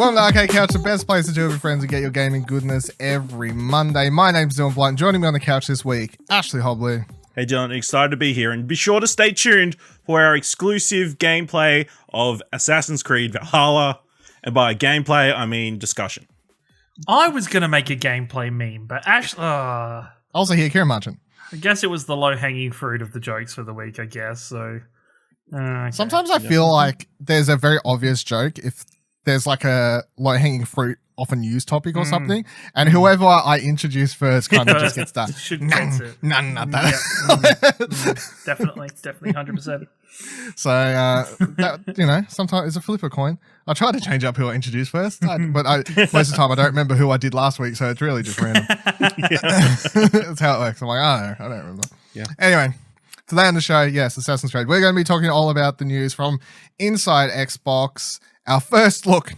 Welcome to Arcade Couch, the best place to do it with friends and get your gaming goodness every Monday. My name's Dylan Blunt. Joining me on the couch this week, Ashley Hobley. Hey Dylan, excited to be here, and be sure to stay tuned for our exclusive gameplay of Assassin's Creed Valhalla. And by gameplay, I mean discussion. I was going to make a gameplay meme, but Also here, Kieran Marchant. I guess it was the low-hanging fruit of the jokes for the week, I guess. So okay. Sometimes I feel like there's a very obvious joke if there's like a low-hanging fruit often used topic or something, and whoever I introduce first kind of just gets that. None of that. Definitely 100%. So, that, sometimes it's a flip a coin. I try to change up who I introduce first, but most of the time I don't remember who I did last week, so it's really just random. That's how it works. I'm like, I don't remember. Yeah. Anyway, today on the show, yes, Assassin's Creed. We're going to be talking all about the news from inside Xbox. Our first look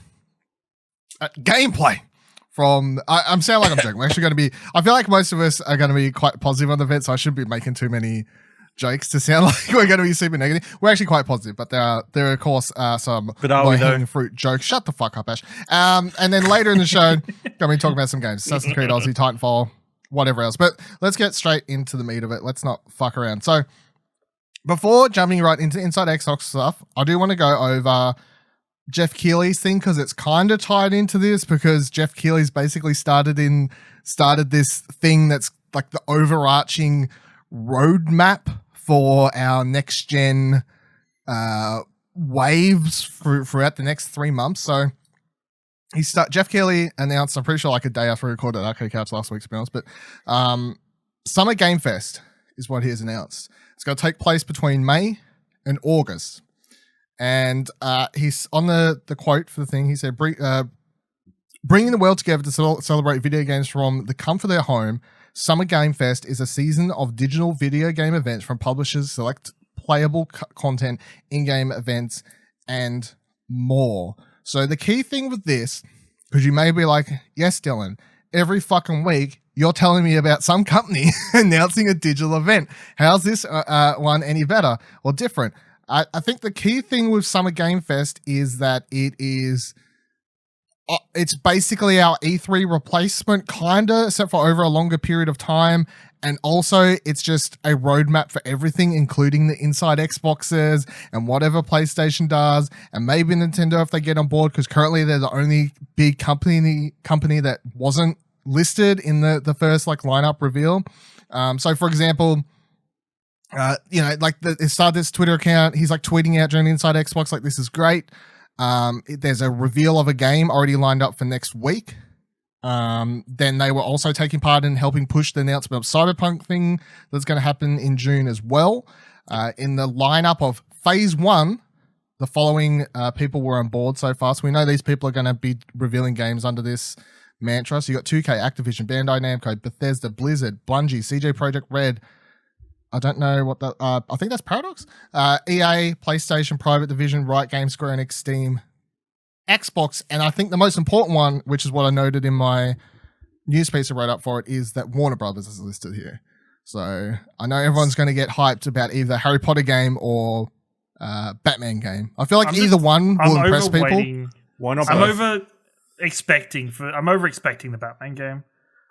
at gameplay from... I'm sounding like I'm joking. We're actually going to be... I feel like most of us are going to be quite positive on the event, so I shouldn't be making too many jokes to sound like we're going to be super negative. We're actually quite positive, but there are of course some low-hanging fruit jokes. Shut the fuck up, Ash. And then later in the show, going to be talking about some games. Assassin's Creed, Aussie, Titanfall, whatever else. But let's get straight into the meat of it. Let's not fuck around. So before jumping right into Inside Xbox stuff, I do want to go over Jeff Keighley's thing because it's kind of tied into this, because Jeff Keighley's basically started this thing that's like the overarching roadmap for our next gen waves throughout the next 3 months. So Jeff Keighley announced, I'm pretty sure like a day after we recorded Arcade Couch last week, to be honest, but Summer Game Fest is what he has announced. It's going to take place between May and August. And he's on the quote for the thing. He said, bringing the world together to celebrate video games from the comfort of their home, Summer Game Fest is a season of digital video game events from publishers, select playable content, in-game events, and more. So the key thing with this, because you may be like, yes, Dylan, every fucking week you're telling me about some company announcing a digital event. How's this one any better or different? I think the key thing with Summer Game Fest is that it's basically our E3 replacement, kinda, except for over a longer period of time. And also, it's just a roadmap for everything, including the inside Xboxes and whatever PlayStation does, and maybe Nintendo if they get on board, because currently they're the only big company that wasn't listed in the first like lineup reveal. So, for example, it started this Twitter account. He's like tweeting out during Inside Xbox, like, this is great. There's a reveal of a game already lined up for next week. Then they were also taking part in helping push the announcement of Cyberpunk thing that's going to happen in June as well. In the lineup of Phase 1, the following people were on board so far. So we know these people are going to be revealing games under this mantra. So you got 2K, Activision, Bandai Namco, Bethesda, Blizzard, Bungie, CJ Projekt Red. I don't know what that... I think that's Paradox. EA, PlayStation, Private Division, Riot Games, Square Enix, Steam, Xbox, and I think the most important one, which is what I noted in my news piece I wrote up for it, is that Warner Brothers is listed here. So I know everyone's going to get hyped about either Harry Potter game or Batman game. I feel like either one will impress people. Why not? I'm over expecting the Batman game.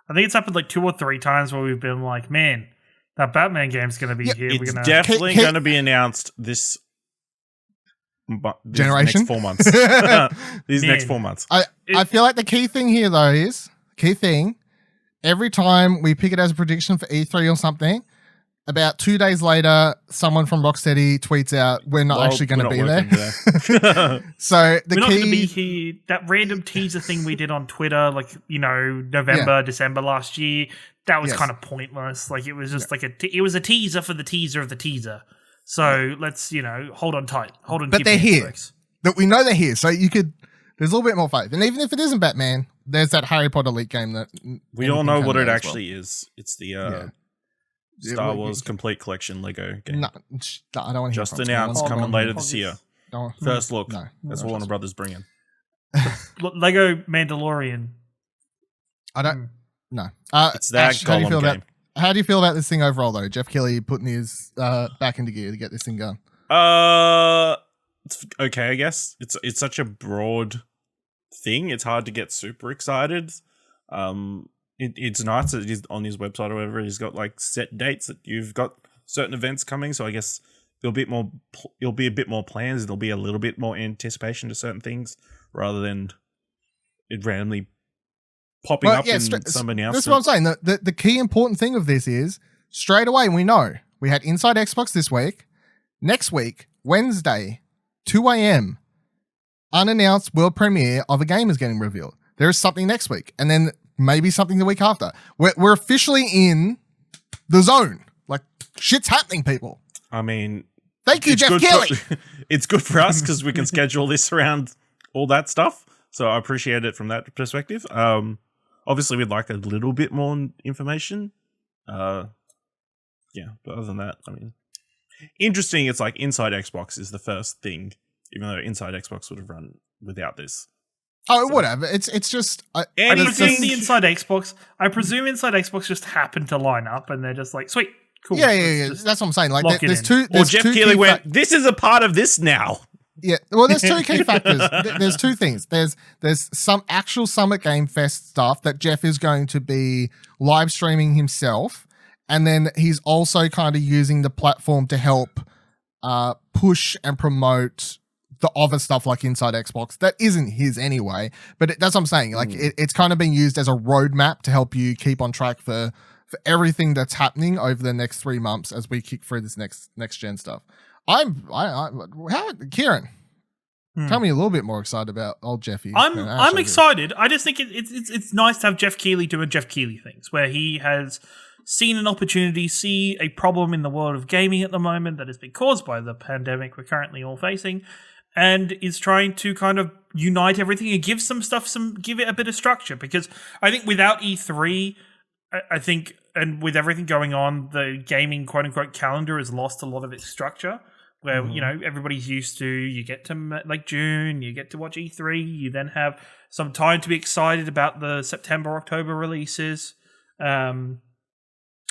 I think it's happened like 2 or 3 times where we've been like, man, that Batman game's going to be here. It's definitely going to be announced this generation? next 4 months. Next 4 months. I feel like the key thing here, though, is every time we pick it as a prediction for E3 or something, about 2 days later, someone from Rocksteady tweets out, we're not actually going to be there. So we're not going to be here. That random teaser thing we did on Twitter, like, November, December last year, that was kind of pointless. Like, it was just it was a teaser for the teaser of the teaser. So let's, hold on tight. But they're here. But we know they're here. So there's a little bit more faith. And even if it isn't Batman, there's that Harry Potter leak game that we all know what it actually is. It's the Star Wars Complete Collection Lego game. No, I don't want to just announced coming later this year. First look. No, that's what Warner Brothers bring in. Lego Mandalorian. I don't. No. It's that Ash, game. How do you feel about this thing overall, though? Jeff Keighley putting his back into gear to get this thing going. It's okay, I guess. It's such a broad thing. It's hard to get super excited. It's nice that it is on his website or whatever. He's got like set dates that you've got certain events coming. So I guess there'll be a bit more plans. There'll be a little bit more anticipation to certain things rather than it randomly popping up in somebody else. That's what I'm saying. The key important thing of this is straight away we know we had Inside Xbox this week. Next week, Wednesday, 2 a.m., unannounced world premiere of a game is getting revealed. There is something next week, and then maybe something the week after. We're officially in the zone. Like, shit's happening, people. I mean, thank you, Jeff Keighley. It's good for us because we can schedule this around all that stuff. So I appreciate it from that perspective. Obviously, we'd like a little bit more information. But other than that, I mean, interesting. It's like Inside Xbox is the first thing, even though Inside Xbox would have run without this. Oh, so, whatever. It's just I presume the Inside Xbox. I presume Inside Xbox just happened to line up, and they're just like, sweet, cool. Yeah. That's what I'm saying. Like, there's two. Or Jeff Keighley went, "This is a part of this now." Yeah, well, there's two key factors. There's two things. There's some actual Summit Game Fest stuff that Jeff is going to be live streaming himself, and then he's also kind of using the platform to help push and promote the other stuff like Inside Xbox that isn't his anyway. But that's what I'm saying. Like it's kind of being used as a roadmap to help you keep on track for everything that's happening over the next 3 months as we kick through this next gen stuff. Kieran, tell me a little bit more excited about old Jeffy. I'm excited. I just think it's nice to have Jeff Keighley doing Jeff Keighley things where he has seen an opportunity, see a problem in the world of gaming at the moment that has been caused by the pandemic we're currently all facing, and is trying to kind of unite everything and give give it a bit of structure. Because I think without E3, I think, and with everything going on, the gaming quote unquote calendar has lost a lot of its structure. Where everybody's used to, you get to like June, you get to watch E3, you then have some time to be excited about the September, October releases. And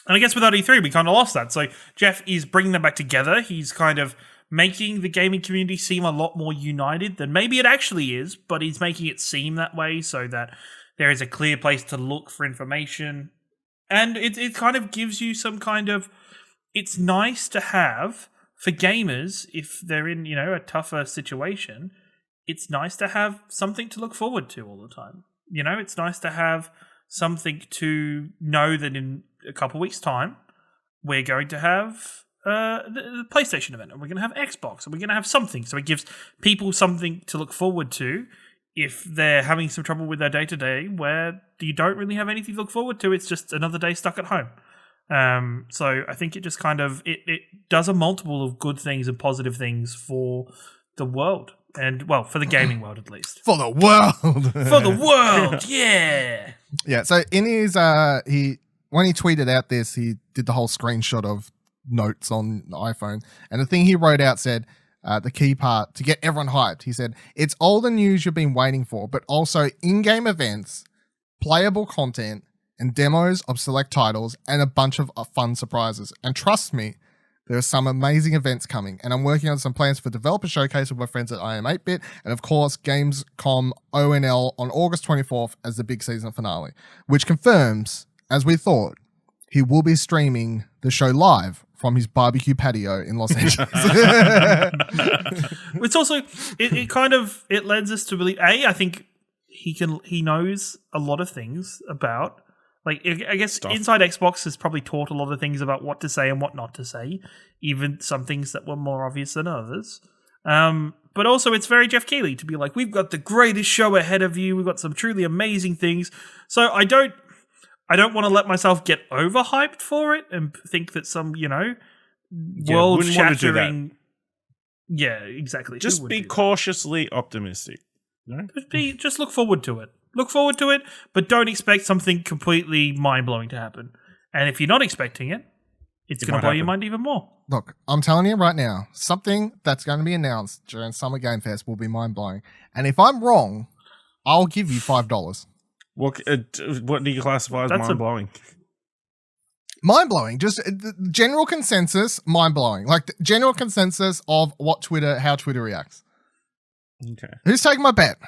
I guess without E3, we kind of lost that. So Jeff is bringing them back together. He's kind of making the gaming community seem a lot more united than maybe it actually is, but he's making it seem that way so that there is a clear place to look for information. And it kind of gives you some kind of, it's nice to have, for gamers, if they're in, a tougher situation, it's nice to have something to look forward to all the time. It's nice to have something to know that in a couple weeks' time, we're going to have the PlayStation event, and we're going to have Xbox, and we're going to have something. So it gives people something to look forward to if they're having some trouble with their day-to-day where you don't really have anything to look forward to. It's just another day stuck at home. So I think it just kind of it does a multiple of good things and positive things for the world, and well, for the gaming world at least. For the world. For the world, yeah. Yeah. So in his when he tweeted out this, he did the whole screenshot of notes on the iPhone, and the thing he wrote out said the key part to get everyone hyped. He said, "It's all the news you've been waiting for, but also in-game events, playable content, and demos of select titles, and a bunch of fun surprises. And trust me, there are some amazing events coming, and I'm working on some plans for Developer Showcase with my friends at IM8-Bit, and of course, Gamescom ONL on August 24th as the big season finale, which confirms, as we thought, he will be streaming the show live from his barbecue patio in Los Angeles." It's also, it lends us to believe, I think he knows a lot of things about, like, I guess stuff. Inside Xbox has probably taught a lot of things about what to say and what not to say, even some things that were more obvious than others. But also, it's very Jeff Keighley to be like, we've got the greatest show ahead of you. We've got some truly amazing things. So I don't want to let myself get overhyped for it and think that some, world-shattering... Yeah, exactly. Just be cautiously optimistic. No? Just look forward to it. Look forward to it, but don't expect something completely mind-blowing to happen. And if you're not expecting it, it's going to blow your mind even more. Look, I'm telling you right now, something that's going to be announced during Summer Game Fest will be mind-blowing. And if I'm wrong, I'll give you $5. What do you classify as mind-blowing? Mind-blowing. Just the general consensus, mind-blowing. Like the general consensus of how Twitter reacts. Okay. Who's taking my bet?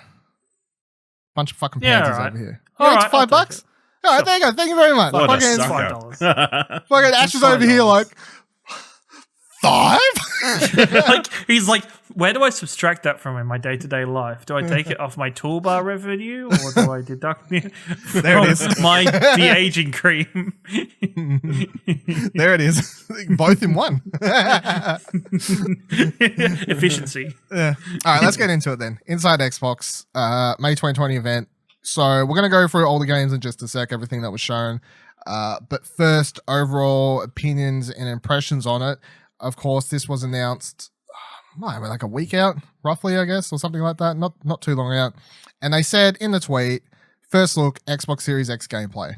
Bunch of fucking Yeah, pansies alright. over here. Alright, Yeah, it's $5. I'll take it. All right, there you go. Thank you very much. What a Fucking, $5. sucker. fucking Ash is over here $5. like, 5? Like he's like, where do I subtract that from in my day-to-day life? Do I take it off my toolbar revenue, or do I deduct it There it is. my de-aging cream? There it is. Both in one. Efficiency. Yeah. All right, let's get into it then. Inside Xbox, May 2020 event. So we're going to go through all the games in just a sec, everything that was shown. But first, overall opinions and impressions on it. Of course, this was announced like a week out, roughly, I guess, or something like that. Not too long out. And they said in the tweet, first look, Xbox Series X gameplay.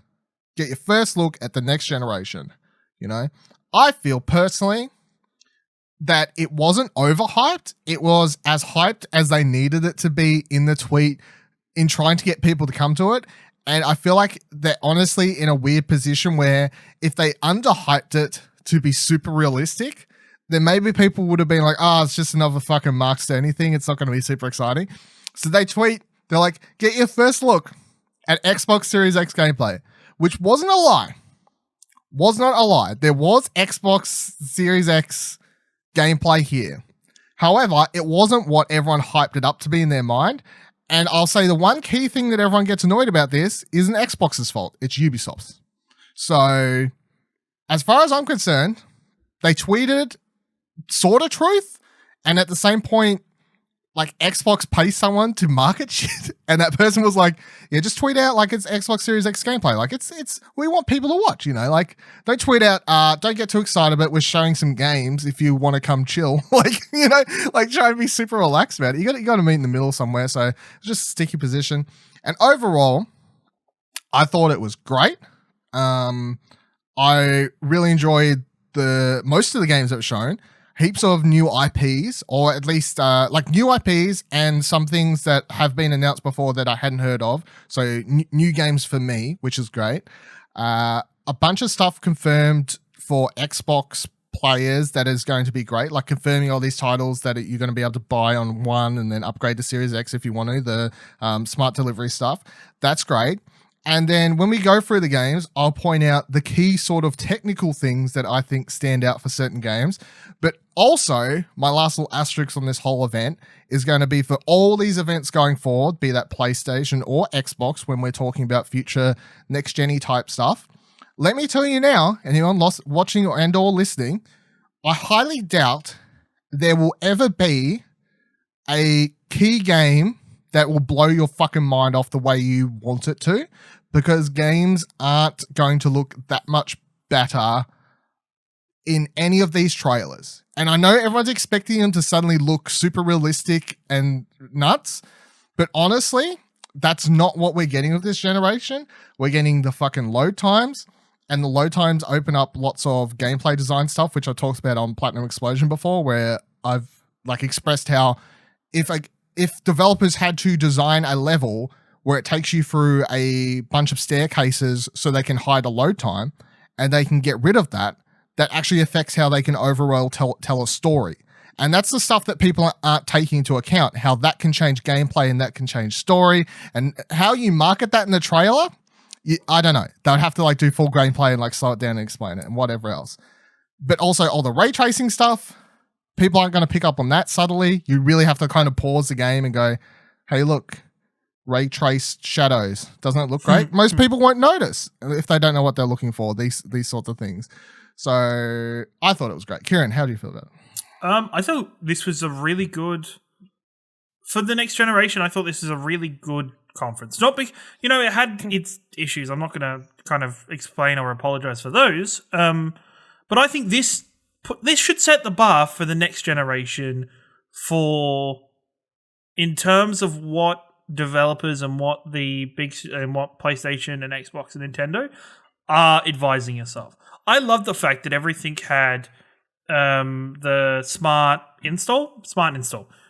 Get your first look at the next generation. You know, I feel personally that it wasn't overhyped. It was as hyped as they needed it to be in the tweet in trying to get people to come to it. And I feel like they're honestly in a weird position where if they underhyped it to be super realistic, then maybe people would have been like, it's just another fucking Mark Stoney thing. It's not going to be super exciting. So they tweet, they're like, get your first look at Xbox Series X gameplay, which wasn't a lie. Was not a lie. There was Xbox Series X gameplay here. However, it wasn't what everyone hyped it up to be in their mind. And I'll say the one key thing that everyone gets annoyed about this isn't Xbox's fault. It's Ubisoft's. So, as far as I'm concerned, they tweeted sort of truth, and at the same point, like Xbox pays someone to market shit, and that person was like, "Yeah, just tweet out like it's Xbox Series X gameplay. Like it's we want people to watch, you know. Like don't tweet out, don't get too excited, but we're showing some games if you want to come chill. Like you know, like try and be super relaxed about it. You got to meet in the middle somewhere. So it's just a sticky position. And overall, I thought it was great. I really enjoyed most of the games that were shown. Heaps of new IPs, or at least like new IPs and some things that have been announced before that I hadn't heard of. So new games for me, which is great. A bunch of stuff confirmed for Xbox players that is going to be great, like confirming all these titles that you're going to be able to buy on one and then upgrade to Series X if you want to, the smart delivery stuff. That's great. And then when we go through the games, I'll point out the key sort of technical things that I think stand out for certain games. But also, my last little asterisk on this whole event is going to be for all these events going forward, be that PlayStation or Xbox, when we're talking about future next-gen type stuff. Let me tell you now, anyone watching and or listening, I highly doubt there will ever be a key game that will blow your fucking mind off the way you want it to, because games aren't going to look that much better in any of these trailers. And I know everyone's expecting them to suddenly look super realistic and nuts, but honestly, that's not what we're getting with this generation. We're getting the fucking load times, and the load times open up lots of gameplay design stuff, which I talked about on Platinum Explosion before, where I've like expressed how if developers had to design a level where it takes you through a bunch of staircases so they can hide a load time and they can get rid of that, that actually affects how they can overall tell a story. And that's the stuff that people aren't taking into account, how that can change gameplay and that can change story, and how you market that in the trailer. I don't know. They'd have to like do full gameplay and like slow it down and explain it and whatever else. But also all the ray tracing stuff, people aren't going to pick up on that subtly. You really have to kind of pause the game and go, hey, look, ray traced shadows. Doesn't it look great? Most people won't notice if they don't know what they're looking for, these sorts of things. So I thought it was great. Kieran, how do you feel about it? I thought this was a really good, for the next generation, I thought this is a really good conference. Not big, you know, it had its issues. I'm not going to kind of explain or apologize for those. But I think this should set the bar for the next generation in terms of what developers and what what PlayStation and Xbox and Nintendo are advising us of. I love the fact that everything had the smart install.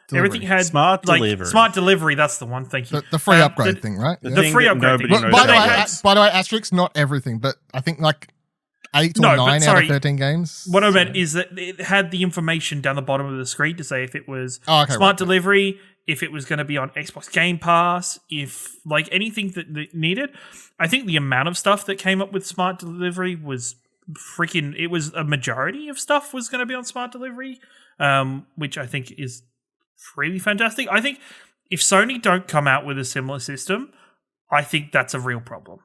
Delivery. Everything had smart delivery. Smart delivery. That's the one. Thank you. The free upgrade thing, right? The The thing free that upgrade nobody thing. knows By about. the way, asterisk, not everything, but I think like 8 or No, but 9 out sorry. of 13 games. What I meant is that it had the information down the bottom of the screen to say if it was Oh, okay, smart right. delivery, if it was going to be on Xbox Game Pass, if like anything that needed. I think the amount of stuff that came up with smart delivery was freaking. It was a majority of stuff was going to be on smart delivery, which I think is really fantastic. I think if Sony don't come out with a similar system, I think that's a real problem.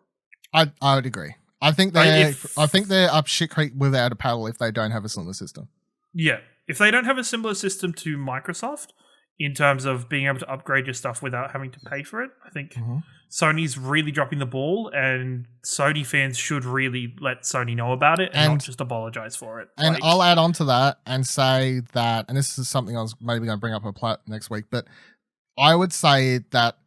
I would agree. I think they're up shit creek without a paddle if they don't have a similar system. Yeah, if they don't have a similar system to Microsoft in terms of being able to upgrade your stuff without having to pay for it, I think Sony's really dropping the ball, and Sony fans should really let Sony know about it and not just apologize for it. And I'll add on to that and say that, and this is something I was maybe going to bring up a plat next week, but I would say that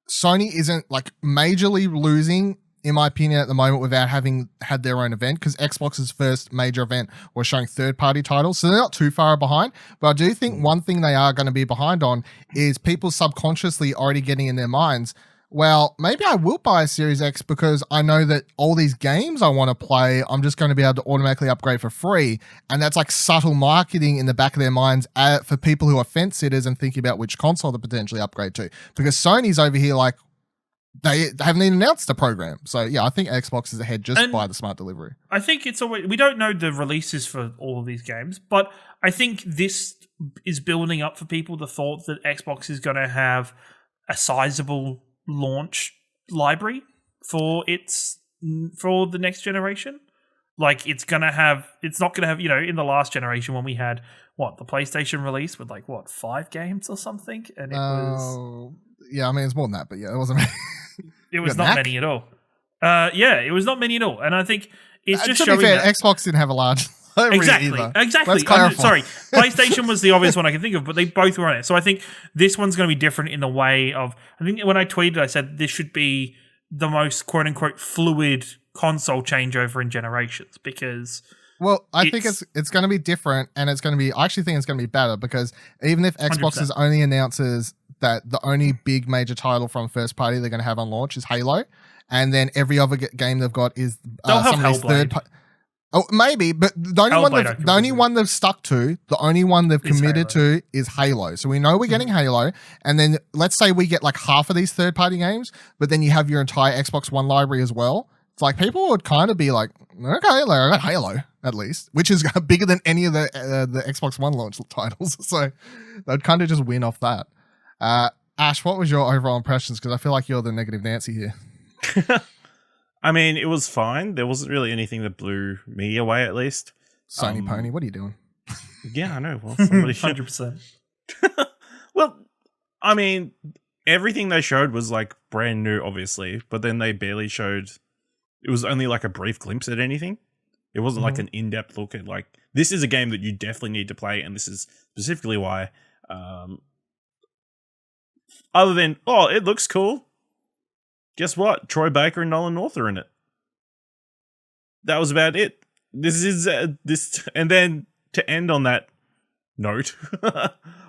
Sony isn't like majorly losing, in my opinion, at the moment without having had their own event, because Xbox's first major event was showing third-party titles, so they're not too far behind. But I do think one thing they are going to be behind on is people subconsciously already getting in their minds, well, maybe I will buy a Series X because I know that all these games I want to play, I'm just going to be able to automatically upgrade for free. And that's like subtle marketing in the back of their minds for people who are fence sitters and thinking about which console to potentially upgrade to. Because Sony's over here like, they haven't even announced the program. So, yeah, I think Xbox is ahead just by the smart delivery. I think it's always, we don't know the releases for all of these games, but I think this is building up for people the thought that Xbox is going to have a sizable launch library for the next generation. Like it's not going to have, in the last generation when we had the PlayStation release with 5 games or something, and it was yeah, I mean it's more than that, but yeah, it wasn't. It was not many at all. It was not many at all, and I think it's just to showing be fair, that Xbox didn't have a large library either. Exactly. Let's clarify. Sorry, PlayStation was the obvious one I can think of, but they both were on it. So I think this one's going to be different in the way of. I think when I tweeted, I said this should be the most quote unquote fluid console changeover in generations because. Well, I think it's going to be different, and it's going to be. I actually think it's going to be better because even if Xbox only announces that the only big major title from first party they're going to have on launch is Halo, and then every other game they've got is some of these third. Oh, maybe, but the only one they've stuck to, the only one they've committed to is Halo. So we know we're getting Halo, and then let's say we get like half of these third party games, but then you have your entire Xbox One library as well. It's like people would kind of be like, okay, like, I got Halo at least, which is bigger than any of the Xbox One launch titles. So they'd kind of just win off that. Ash, what was your overall impressions? Because I feel like you're the negative Nancy here. I mean, it was fine. There wasn't really anything that blew me away, at least. Sony Pony, what are you doing? Yeah, I know. Well, somebody 100%. Well, I mean, everything they showed was like brand new, obviously, but then they barely showed. It was only like a brief glimpse at anything. It wasn't like an in-depth look at like, this is a game that you definitely need to play, and this is specifically why. Other than, it looks cool. Guess what? Troy Baker and Nolan North are in it. That was about it. This is and then to end on that note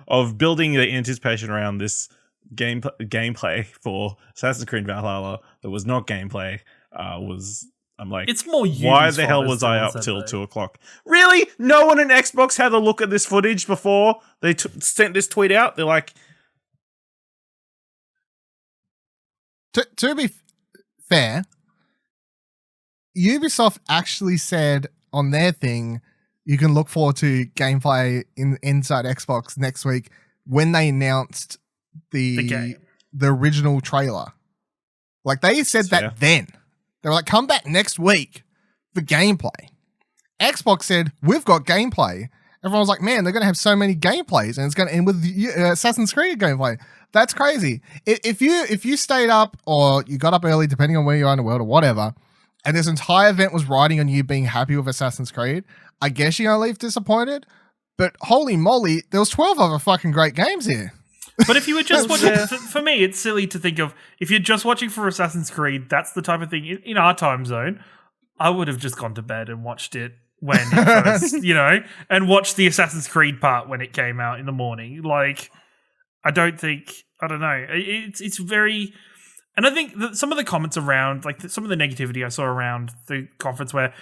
of building the anticipation around this gameplay for Assassin's Creed Valhalla that was not gameplay. I'm like, it's more. Why the hell was I up till 2:00? Really? No one in Xbox had a look at this footage before they sent this tweet out. They're like. To be fair, Ubisoft actually said on their thing, you can look forward to gameplay inside Xbox next week when they announced the original trailer. Like they said that then. They were like, come back next week for gameplay. Xbox said, we've got gameplay. Everyone was like, man, they're going to have so many gameplays and it's going to end with Assassin's Creed gameplay. That's crazy. If you stayed up or you got up early, depending on where you are in the world or whatever, and this entire event was riding on you being happy with Assassin's Creed, I guess you're going to leave disappointed. But holy moly, there was 12 other fucking great games here. But if you were just watching, for me, it's silly to think of, if you're just watching for Assassin's Creed, that's the type of thing, in our time zone, I would have just gone to bed and watched it when it first, and watched the Assassin's Creed part when it came out in the morning. Like, I don't know. It's very, and I think that some of the comments around, like some of the negativity I saw around the conference where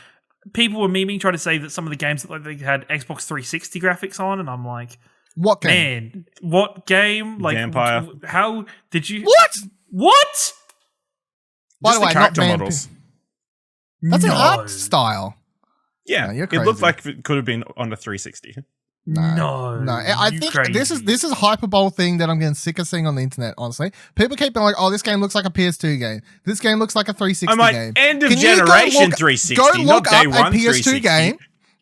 people were memeing, trying to say that some of the games that they had Xbox 360 graphics on, and I'm like, What game? Man, what game? Like, Vampire. How did you? What? What? By Just the way, the character not models. That's an No. art style. Yeah, No, you're it looked crazy. like it could have been on a 360. No, No, I you think crazy. this is a hyperbole thing that I'm getting sick of seeing on the internet. Honestly, people keep being like, "Oh, this game looks like a PS2 game. This game looks like a 360 I'm like, game." end of Can you go generation look- 360, Go not look day up one a PS2 360. game.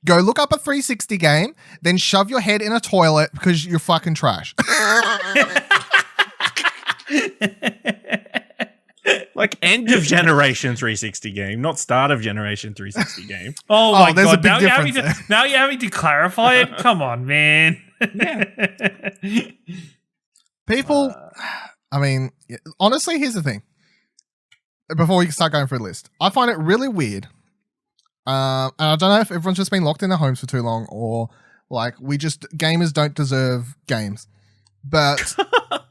Go look up a 360 game, then shove your head in a toilet because you're fucking trash. Like end of generation 360 game, not start of generation 360 game. Oh my there's a god! big Now you're, having difference to, now you're having to clarify it. Come on, man. People, I mean, honestly, here's the thing. Before we start going through the list, I find it really weird. And I don't know if everyone's just been locked in their homes for too long or like gamers don't deserve games. But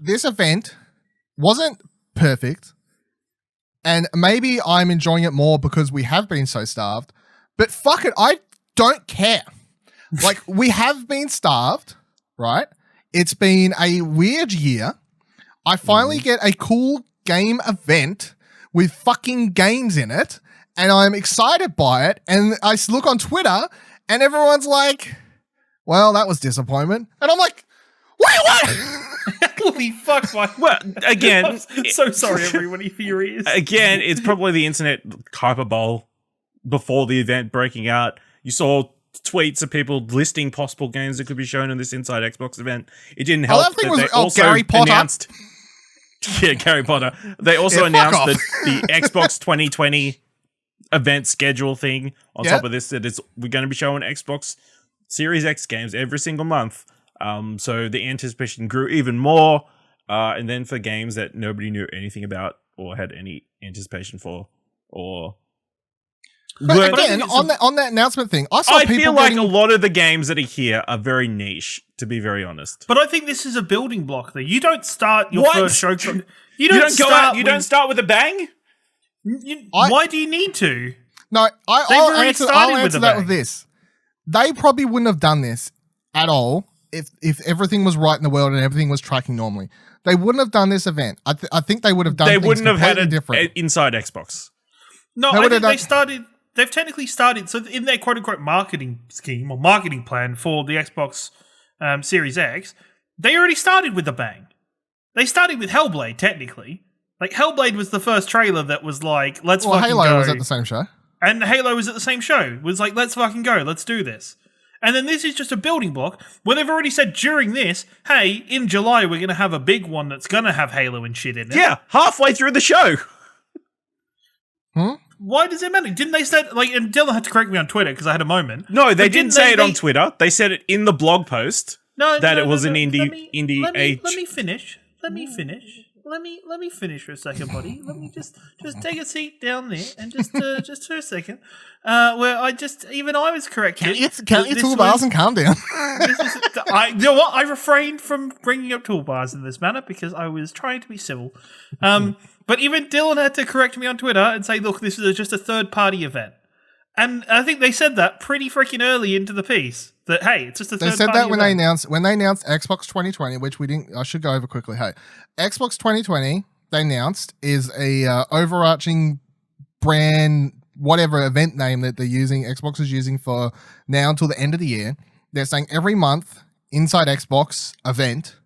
this event wasn't perfect. And maybe I'm enjoying it more because we have been so starved. But fuck it, I don't care. Like, we have been starved, right? It's been a weird year. I finally get a cool game event with fucking games in it, and I'm excited by it. And I look on Twitter, and everyone's like, well, that was disappointment. And I'm like, wait, what? Holy fuck! Well, again, I'm so sorry, everybody, for your ears. again, it's probably the internet hyperbole before the event breaking out. You saw tweets of people listing possible games that could be shown in this Inside Xbox event. It didn't help. that thing was they also Gary Potter. announced. Yeah, Gary Potter. They also Yeah, announced fuck the Xbox 2020 event schedule thing. On top of this, that we're going to be showing Xbox Series X games every single month. So the anticipation grew even more. And then for games that nobody knew anything about or had any anticipation for, or But again, on that announcement thing, I saw I people feel like getting, a lot of the games that are here are very niche, to be very honest. But I think this is a building block. There, you don't start your What? first show. You You don't don't start. go out. You with- don't start with a bang. why do you need to? No, They've I'll already answer started with the that bang. with this. They probably wouldn't have done this at all if everything was right in the world and everything was tracking normally. They wouldn't have done this event. I think they would have done. They things wouldn't have had completely it different. inside Xbox. No, They I would've think done- they started. They've technically started. So in their quote unquote marketing scheme or marketing plan for the Xbox Series X, they already started with a bang. They started with Hellblade. Technically, like Hellblade was the first trailer that was like, "Let's Well, fucking Halo go." was at the same show. And Halo was at the same show. Was like, let's fucking go. Let's do this. And then this is just a building block where they've already said during this, hey, in July we're going to have a big one that's going to have Halo and shit in it. Yeah, halfway through the show. Why does it matter? Didn't they say, like, and Dylan had to correct me on Twitter because I had a moment. No, they But didn't say it on Twitter. They said it in the blog post. That it was an indie- Let me finish. Let me finish for a second, buddy. Let me just take a seat down there and just for a second. Where I was corrected. Count your toolbars and calm down. You know what? I refrained from bringing up toolbars in this manner because I was trying to be civil. But even Dylan had to correct me on Twitter and say, "Look, this is just a third-party event." And I think they said that pretty freaking early into the piece. That hey, it's just a They third-party said that when event. they announced Xbox 2020, which we didn't. I should go over quickly. Hey, Xbox 2020 they announced is a overarching brand, whatever event name that they're using. Xbox is using for now until the end of the year. They're saying every month inside Xbox event,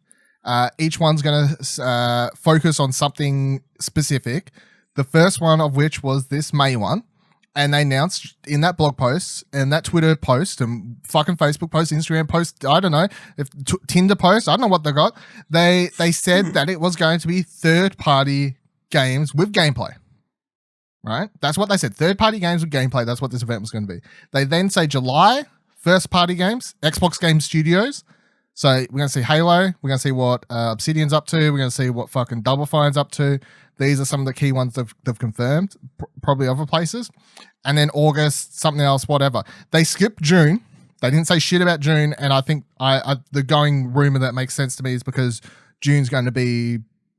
each one's going to focus on something specific. The first one of which was this May one. And they announced in that blog post and that Twitter post and fucking Facebook post, Instagram post, I don't know, if Tinder post, I don't know what they got. They said that it was going to be third-party games with gameplay. Right? That's what they said. Third-party games with gameplay. That's what this event was going to be. They then say July, first-party games, Xbox Game Studios. So we're going to see Halo. We're going to see what Obsidian's up to. We're going to see what fucking Double Fine's up to. These are some of the key ones they've confirmed, probably other places. And then August, something else, whatever. They skipped June. They didn't say shit about June. And I think the going rumor that makes sense to me is because June's going to be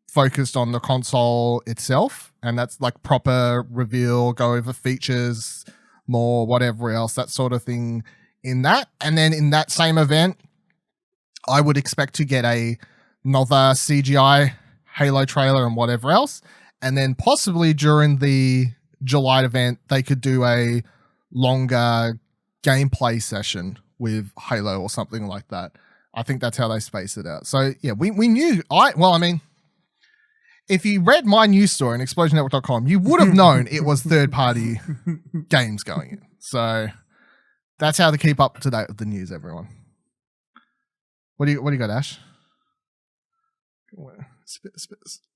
focused on the console itself. And that's like proper reveal, go over features, more, whatever else, that sort of thing in that. And then in that same event, I would expect to get another CGI Halo trailer and whatever else. And then possibly during the July event, they could do a longer gameplay session with Halo or something like that. I think that's how they space it out. So yeah, we knew. If you read my news story on explosionnetwork.com, you would have known it was third-party games going in. So that's how to keep up to date with the news, everyone. What do you got, Ash?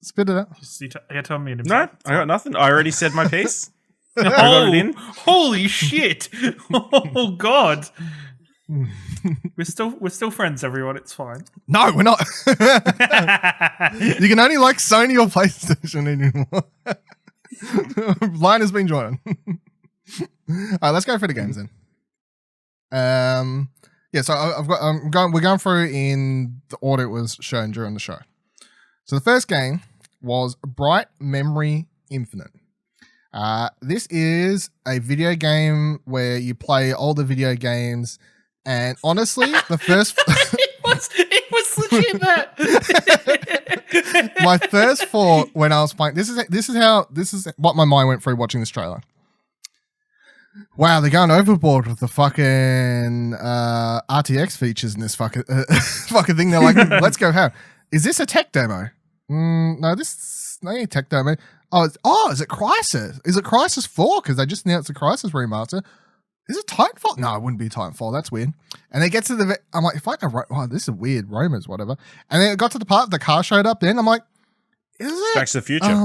Spit it out. You're telling me to No, I got nothing. I already said my piece. I got Oh, it in. holy shit! Oh god, we're still friends, everyone. It's fine. No, we're not. You can only like Sony or PlayStation anymore. Line has been drawn. All right, let's go through the games then. Yeah, so we're going through in the order it was shown during the show. So the first game was Bright Memory Infinite. This is a video game where you play older video games, and honestly, the first it was legit that. my first thought when I was playing this is what my mind went through watching this trailer. Wow, they're going overboard with the fucking RTX features in this fucking thing. They're like, let's go how. Is this a tech demo? No, this ain't a tech demo. Is it Crysis? Is it Crysis 4? Because they just announced the Crysis remaster. Is it Titanfall? No, it wouldn't be Titanfall. That's weird. And they get to I'm like, if I know, this is weird, Romans, whatever. And then it got to the part the car showed up. Then I'm like, is it Back to the Future?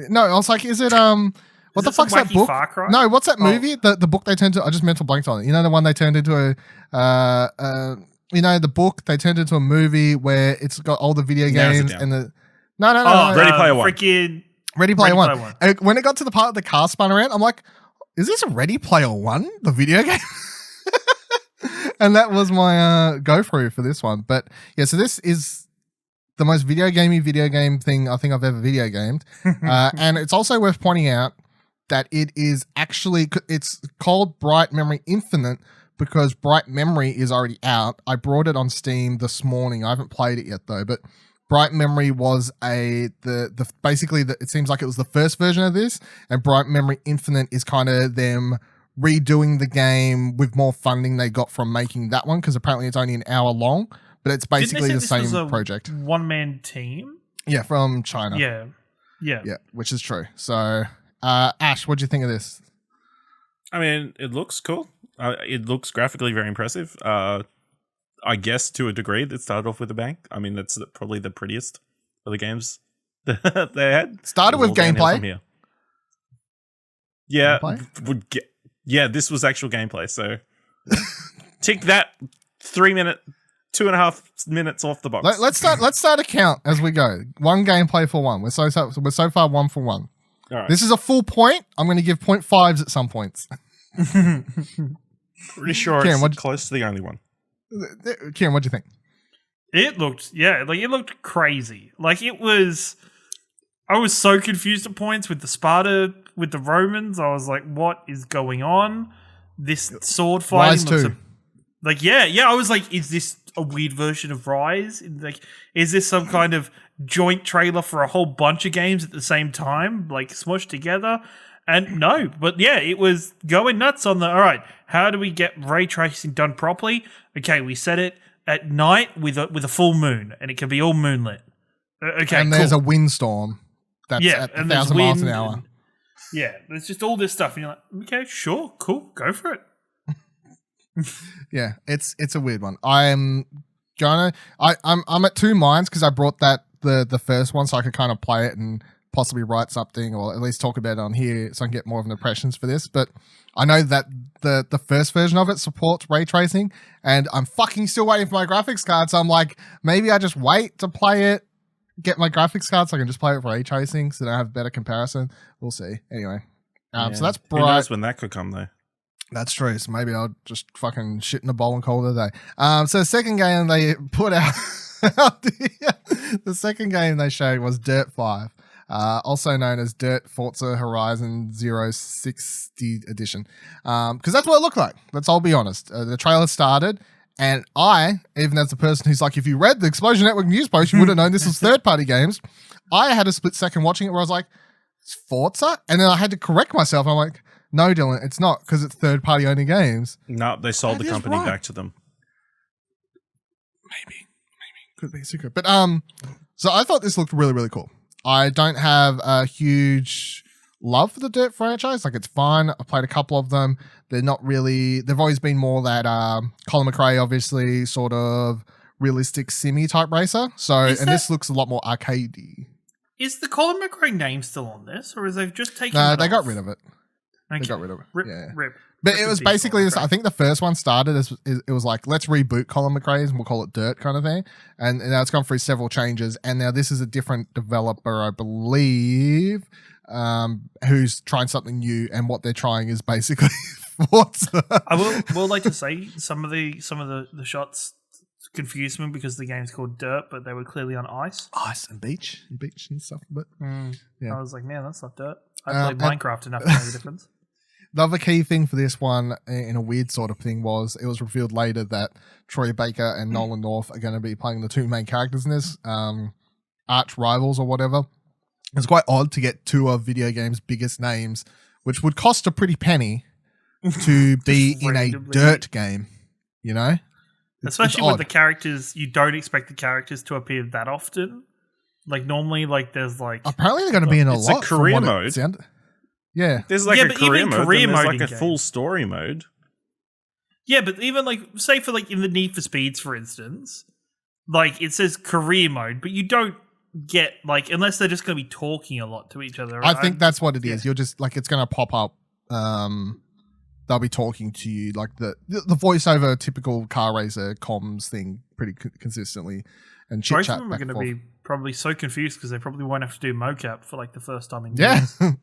No, I was like, is it what the fuck's that book? Far Cry? No, what's that movie? The book they turned to. I just mental blanked on it. You know the one they turned into the book they turned into a movie where it's got all the video games and the no. Ready Player One. Freaking Ready Player One. And when it got to the part of the car spun around, I'm like, is this Ready Player One, the video game? And that was my go through for this one. But yeah, so this is the most video game thing I think I've ever video gamed. And it's also worth pointing out that it's called Bright Memory Infinite because Bright Memory is already out. I brought it on Steam this morning. I haven't played it yet though, but Bright Memory was it seems like it was the first version of this, and Bright Memory Infinite is kind of them redoing the game with more funding they got from making that one, because apparently it's only an hour long, but it's basically the same project. One-man team? Yeah, from China. Yeah, which is true. So, Ash, what do you think of this? I mean, it looks cool. It looks graphically very impressive. I guess to a degree that started off with a bang. I mean, that's probably the prettiest of the games that they had. Started with gameplay. Yeah, this was actual gameplay. So tick that 3 minute, 2.5 minutes off the box. Let's start a count as we go. One gameplay for one. We're so far 1 for 1. All right. This is a full point. I'm going to give 0.5s at some points. Pretty sure it's close to the only one. Kieran, what do you think? It looked crazy. Like I was so confused at points with the Sparta, with the Romans. I was like, what is going on? This sword fighting Rise looks I was like, is this a weird version of Rise? Like, is this some kind of joint trailer for a whole bunch of games at the same time, like smushed together? And no, but yeah, it was going nuts on all right, how do we get ray tracing done properly? Okay, we set it at night with a full moon, and it can be all moonlit. Okay, and there's a windstorm that's at 1,000 miles an hour. Yeah, there's just all this stuff, and you're like, okay, sure, cool, go for it. Yeah, it's a weird one. I'm at two minds because I brought the first one so I could kind of play it and possibly write something or at least talk about it on here so I can get more of an impressions for this. But I know that the first version of it supports ray tracing, and I'm fucking still waiting for my graphics card. So I'm like, maybe I just wait to play it, get my graphics card so I can just play it for ray tracing so that I have better comparison. We'll see. Anyway, so that's Bright. Who knows when that could come though? That's true. So maybe I'll just fucking shit in a bowl and call it a day. So the second game they put out, the second game they showed was Dirt 5. Also known as Dirt Forza Horizon 060 Edition. Because that's what it looked like. Let's all be honest. The trailer started And I, even as the person who's like, if you read the Explosion Network news post, you would have known this was third-party games. I had a split second watching it where I was like, it's Forza? And then I had to correct myself. I'm like, no, Dylan, it's not because it's third-party only games. No, they sold That the is company right. back to them. Maybe. Could be a secret. But so I thought this looked really, really cool. I don't have a huge love for the Dirt franchise. Like, it's fun. I've played a couple of them. They're not really, they've always been more that Colin McRae, obviously, sort of realistic simmy type racer. So, this looks a lot more arcadey. Is the Colin McRae name still on this, or is they've just taken No, it they off? got rid of it. Okay. They got rid of it. Rip. But Rip it the was default, basically this. okay. I think the first one started as it was like, let's reboot Colin McRae's and we'll call it Dirt kind of thing. And now it's gone through several changes. And now this is a different developer, I believe, who's trying something new. And what they're trying is basically Forza. I will like to say some of the shots confused me because the game's called Dirt, but they were clearly on ice. Ice and beach and stuff. But yeah. I was like, man, that's not Dirt. I played Minecraft enough to know the difference. The other key thing for this one, in a weird sort of thing, was it was revealed later that Troy Baker and Nolan North are going to be playing the two main characters in this, arch rivals or whatever. It's quite odd to get two of video games' biggest names, which would cost a pretty penny, to be in a Dirt game, you know? Especially with the characters, you don't expect the characters to appear that often. Like, normally, like, there's like... Apparently they're going to be in a lot. It's a career mode. Yeah. There's like a career mode, career and there's mode like a in full games. story mode. Yeah, but even like, say for like in the Need for Speeds, for instance, like it says career mode, but you don't get like, unless they're just going to be talking a lot to each other. I think that's what it is. You're just like, it's going to pop up. They'll be talking to you like the voiceover typical car racer comms thing pretty consistently, and chit Both chat. of them are going to be probably so confused because they probably won't have to do mocap for like the first time in years. years.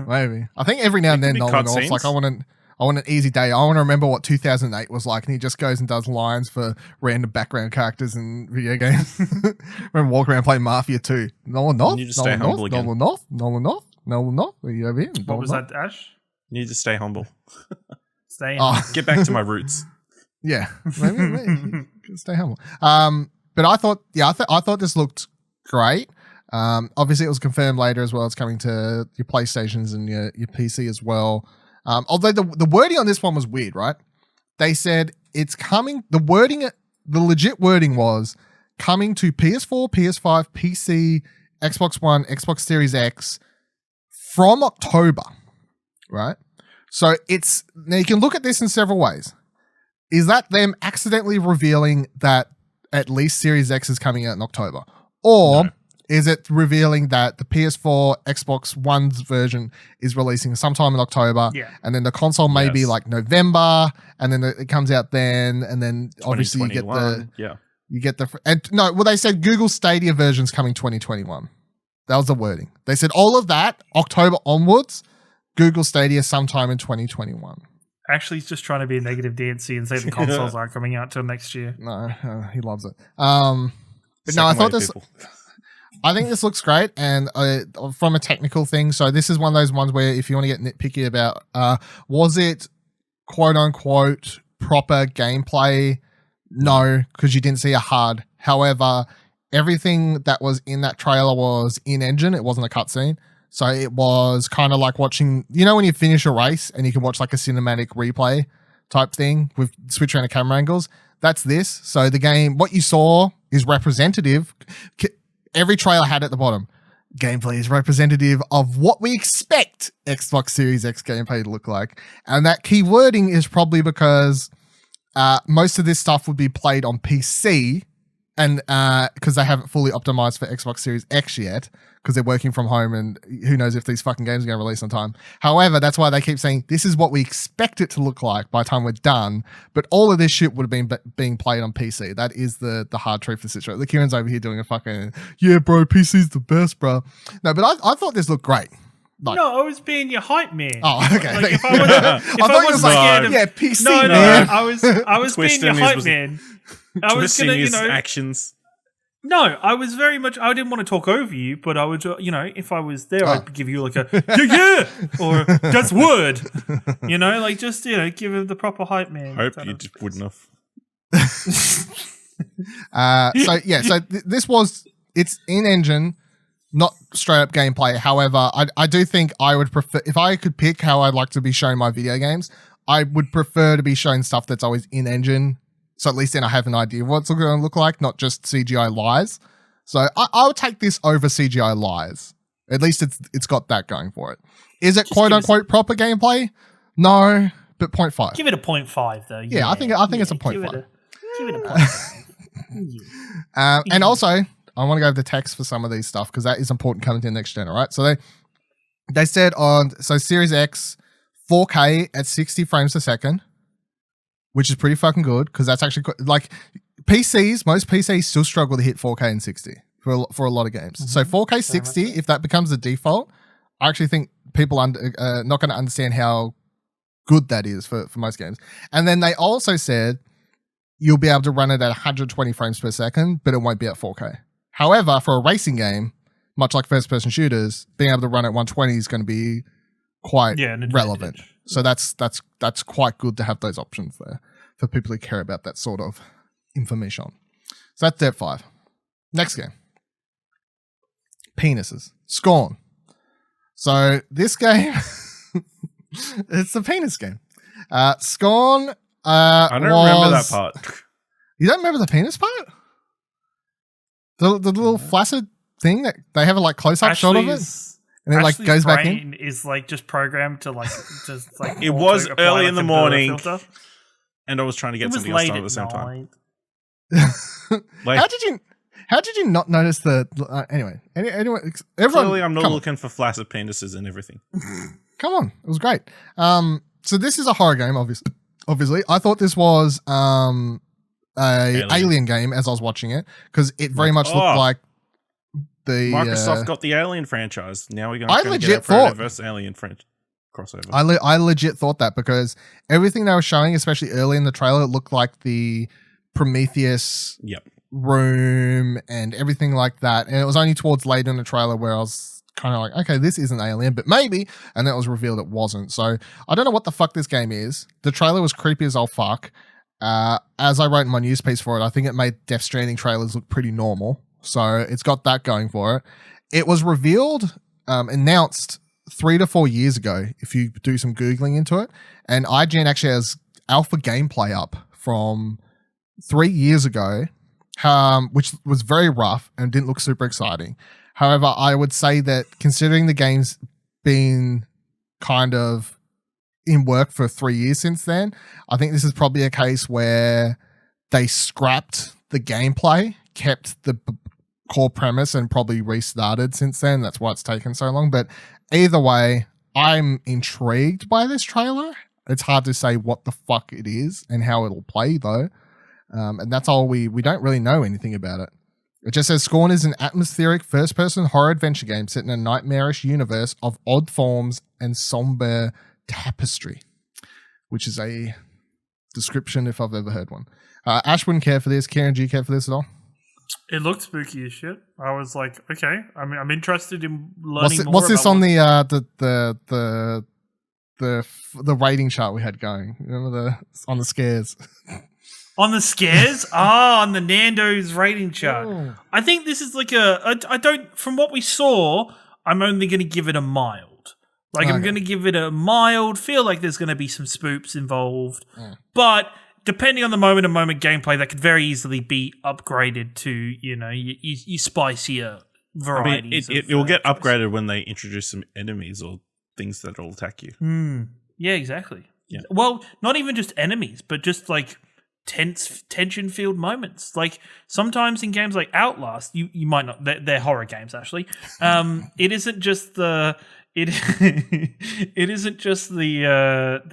Maybe. I think every now and then Nolan North's like, I want an easy day. I want to remember what 2008 was like, and he just goes and does lines for random background characters in video games. Remember walk around playing Mafia 2. Nolan North? You need to stay humble again. Nolan North? Are you over here? What was that, Ash? You need to stay humble. Get back to my roots. Yeah. Maybe. Stay humble. But I thought, I thought this looked great. Obviously, it was confirmed later as well. It's coming to your PlayStations and your PC as well. Although the wording on this one was weird, right? They said it's coming. The legit wording was coming to PS4, PS5, PC, Xbox One, Xbox Series X from October, right? So now you can look at this in several ways. Is that them accidentally revealing that at least Series X is coming out in October? Or is it revealing that the PS4, Xbox One's version is releasing sometime in October, and then the console may be like November, and then it comes out then, and then obviously you get they said Google Stadia version's coming 2021. That was the wording. They said all of that October onwards, Google Stadia sometime in 2021. Actually, he's just trying to be a negative DNC and say the consoles aren't coming out till next year. No, he loves it. But no, I thought this. I think this looks great, and from a technical thing, so this is one of those ones where if you want to get nitpicky about, was it quote unquote proper gameplay? No, because you didn't see a HUD. However, everything that was in that trailer was in engine. It wasn't a cutscene. So it was kind of like watching, you know, when you finish a race and you can watch like a cinematic replay type thing with switch around the camera angles. That's this. So the game, what you saw is representative. Every trailer had at the bottom, gameplay is representative of what we expect Xbox Series X gameplay to look like. And that key wording is probably because most of this stuff would be played on PC, and because they haven't fully optimized for Xbox Series X yet, because they're working from home, and who knows if these fucking games are going to release on time. However, that's why they keep saying this is what we expect it to look like by the time we're done. But all of this shit would have been being played on PC. That is the hard truth for the situation. The Kieran's over here doing a fucking, yeah, bro, PC's the best, bro. No, but I thought this looked great. Like, no, I was being your hype man. Oh, okay. Like, if I was scared of, yeah, PC, no, man. I was being your hype man. I was gonna, his actions. No, I was very much. I didn't want to talk over you, but I would, if I was there, I'd give you like a yeah, or that's word, like just give him the proper hype man. Hope you just wouldn't have. It's in engine, not straight up gameplay. However, I do think I would prefer, if I could pick how I'd like to be shown my video games, I would prefer to be shown stuff that's always in engine. So at least then I have an idea of what it's going to look like, not just CGI lies. So I would take this over CGI lies. At least it's got that going for it. Is it quote unquote proper gameplay? No, but 0.5. Give it a 0.5 though. Yeah, I think it's a 0.5. Give it a 0.5. And also, I want to go over the text for some of these stuff because that is important coming to the next gen, all right? So they said Series X 4K at 60 frames a second, which is pretty fucking good because that's actually like most PCs still struggle to hit 4K and 60 for a lot of games. Mm-hmm. So 4K 60, if that becomes the default, I actually think people are not going to understand how good that is for most games. And then they also said you'll be able to run it at 120 frames per second, but it won't be at 4K. However, for a racing game, much like first-person shooters, being able to run at 120 is going to be quite relevant. So that's quite good to have those options there for people who care about that sort of information. So that's Dead 5. Next game. Penises. Scorn. So this game, it's a penis game. Scorn. I don't remember that part. You don't remember the penis part? The little flaccid thing that they have a like close up shot of it, and then like goes back in. Is like just programmed to like just like. It was early in the morning, and I was trying to get something else done at the same time. Like, how did you not notice the anyway? Anyway, everyone. Clearly, I'm not looking for flaccid penises and everything. Come on, it was great. So this is a horror game, obviously. I thought this was Alien game as I was watching it because it very much looked like the Microsoft got the Alien franchise. Now we're going to get a Predator versus Alien crossover. I legit thought that because everything they were showing, especially early in the trailer, it looked like the Prometheus room and everything like that. And it was only towards later in the trailer where I was kind of like, okay, this isn't Alien, but maybe. And then it was revealed it wasn't. So I don't know what the fuck this game is. The trailer was creepy as all fuck. As I wrote in my news piece for it, I think it made Death Stranding trailers look pretty normal. So it's got that going for it. It was revealed, announced 3 to 4 years ago, if you do some Googling into it. And IGN actually has alpha gameplay up from 3 years ago, which was very rough and didn't look super exciting. However, I would say that considering the game's been kind of in work for 3 years since then, I think this is probably a case where they scrapped the gameplay, kept the core premise, and probably restarted since then. That's why it's taken so long. But either way, I'm intrigued by this trailer. It's hard to say what the fuck it is and how it'll play, though. And that's all we don't really know anything about it. It just says Scorn is an atmospheric first-person horror adventure game set in a nightmarish universe of odd forms and somber tapestry, which is a description if I've ever heard one. Ash wouldn't care for this. Kieran, do you care for this at all? It looked spooky as shit. I was like, okay, I mean, I'm interested in learning more. What's this on the rating chart we had going? Remember on the scares? On the scares? On the Nando's rating chart. Oh. I think this is like I don't, from what we saw, I'm only going to give it a mild. Like, okay. I'm going to give it a mild, feel like there's going to be some spoops involved. Yeah. But depending on the moment-to-moment gameplay, that could very easily be upgraded to, you spicier varieties. It will get upgraded when they introduce some enemies or things that will attack you. Yeah, exactly. Yeah. Well, not even just enemies, but just like tension-filled moments. Like sometimes in games like Outlast, you might not. They're horror games, actually. It isn't just the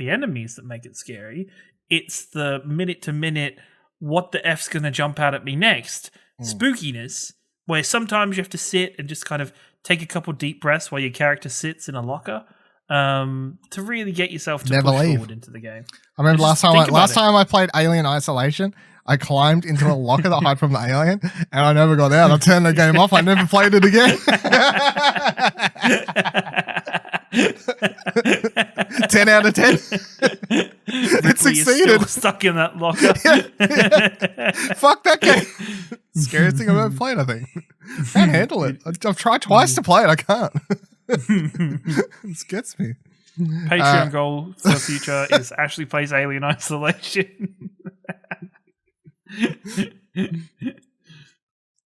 enemies that make it scary. It's the minute-to-minute, what the F's going to jump out at me next, spookiness, where sometimes you have to sit and just kind of take a couple deep breaths while your character sits in a locker to really get yourself to push forward into the game. I remember last time I played Alien Isolation, I climbed into a locker that hid from the alien, and I never got out. I turned the game off. I never played it again. 10 out of 10. It succeeded. Is still stuck in that locker. Fuck that game. Scariest thing I've ever played, I think. Can't handle it. I've tried twice to play it. I can't. It gets me. Patreon goal for the future is Ashley plays Alien Isolation.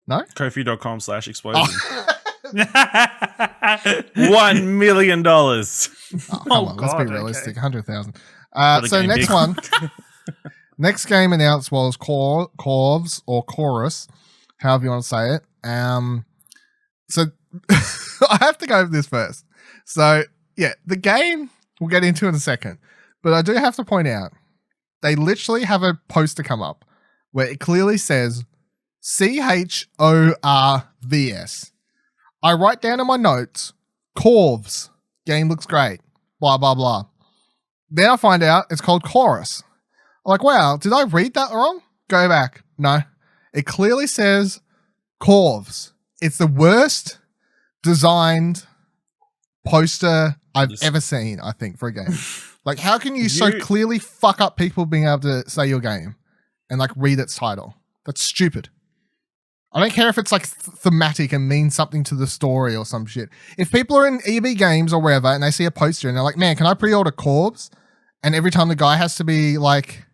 No? Kofi.com/explosion. $1 million. Oh, come on, let's be God, realistic. okay. 100,000. What a So game, next big. one. Next game announced was Corvs or Chorus, however you want to say it. So I have to go with this first. So yeah, the game we'll get into in a second, but I do have to point out they literally have a poster come up where it clearly says CHORVS. I write down in my notes, Corvs, game looks great, blah, blah, blah. Then I find out it's called Chorus. I'm like, wow, did I read that wrong? Go back. No, it clearly says Corvs. It's the worst designed poster I've ever seen, I think, for a game. Like, how can you so clearly fuck up people being able to say your game and like read its title? That's stupid. I don't care if it's like thematic and means something to the story or some shit. If people are in EB Games or wherever and they see a poster and they're like, man, can I pre-order Corvs? And every time the guy has to be like,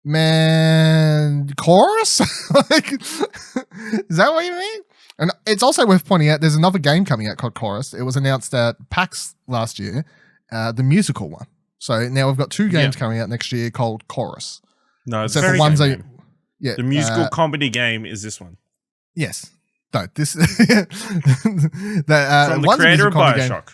man, Chorus? Like, is that what you mean? And it's also worth pointing out there's another game coming out called Chorus. It was announced at PAX last year, the musical one. So now we've got two games coming out next year called Chorus. No, it's Except the for ones that, yeah, the musical comedy game is this one. Yes. No, this From the creator of Bioshock.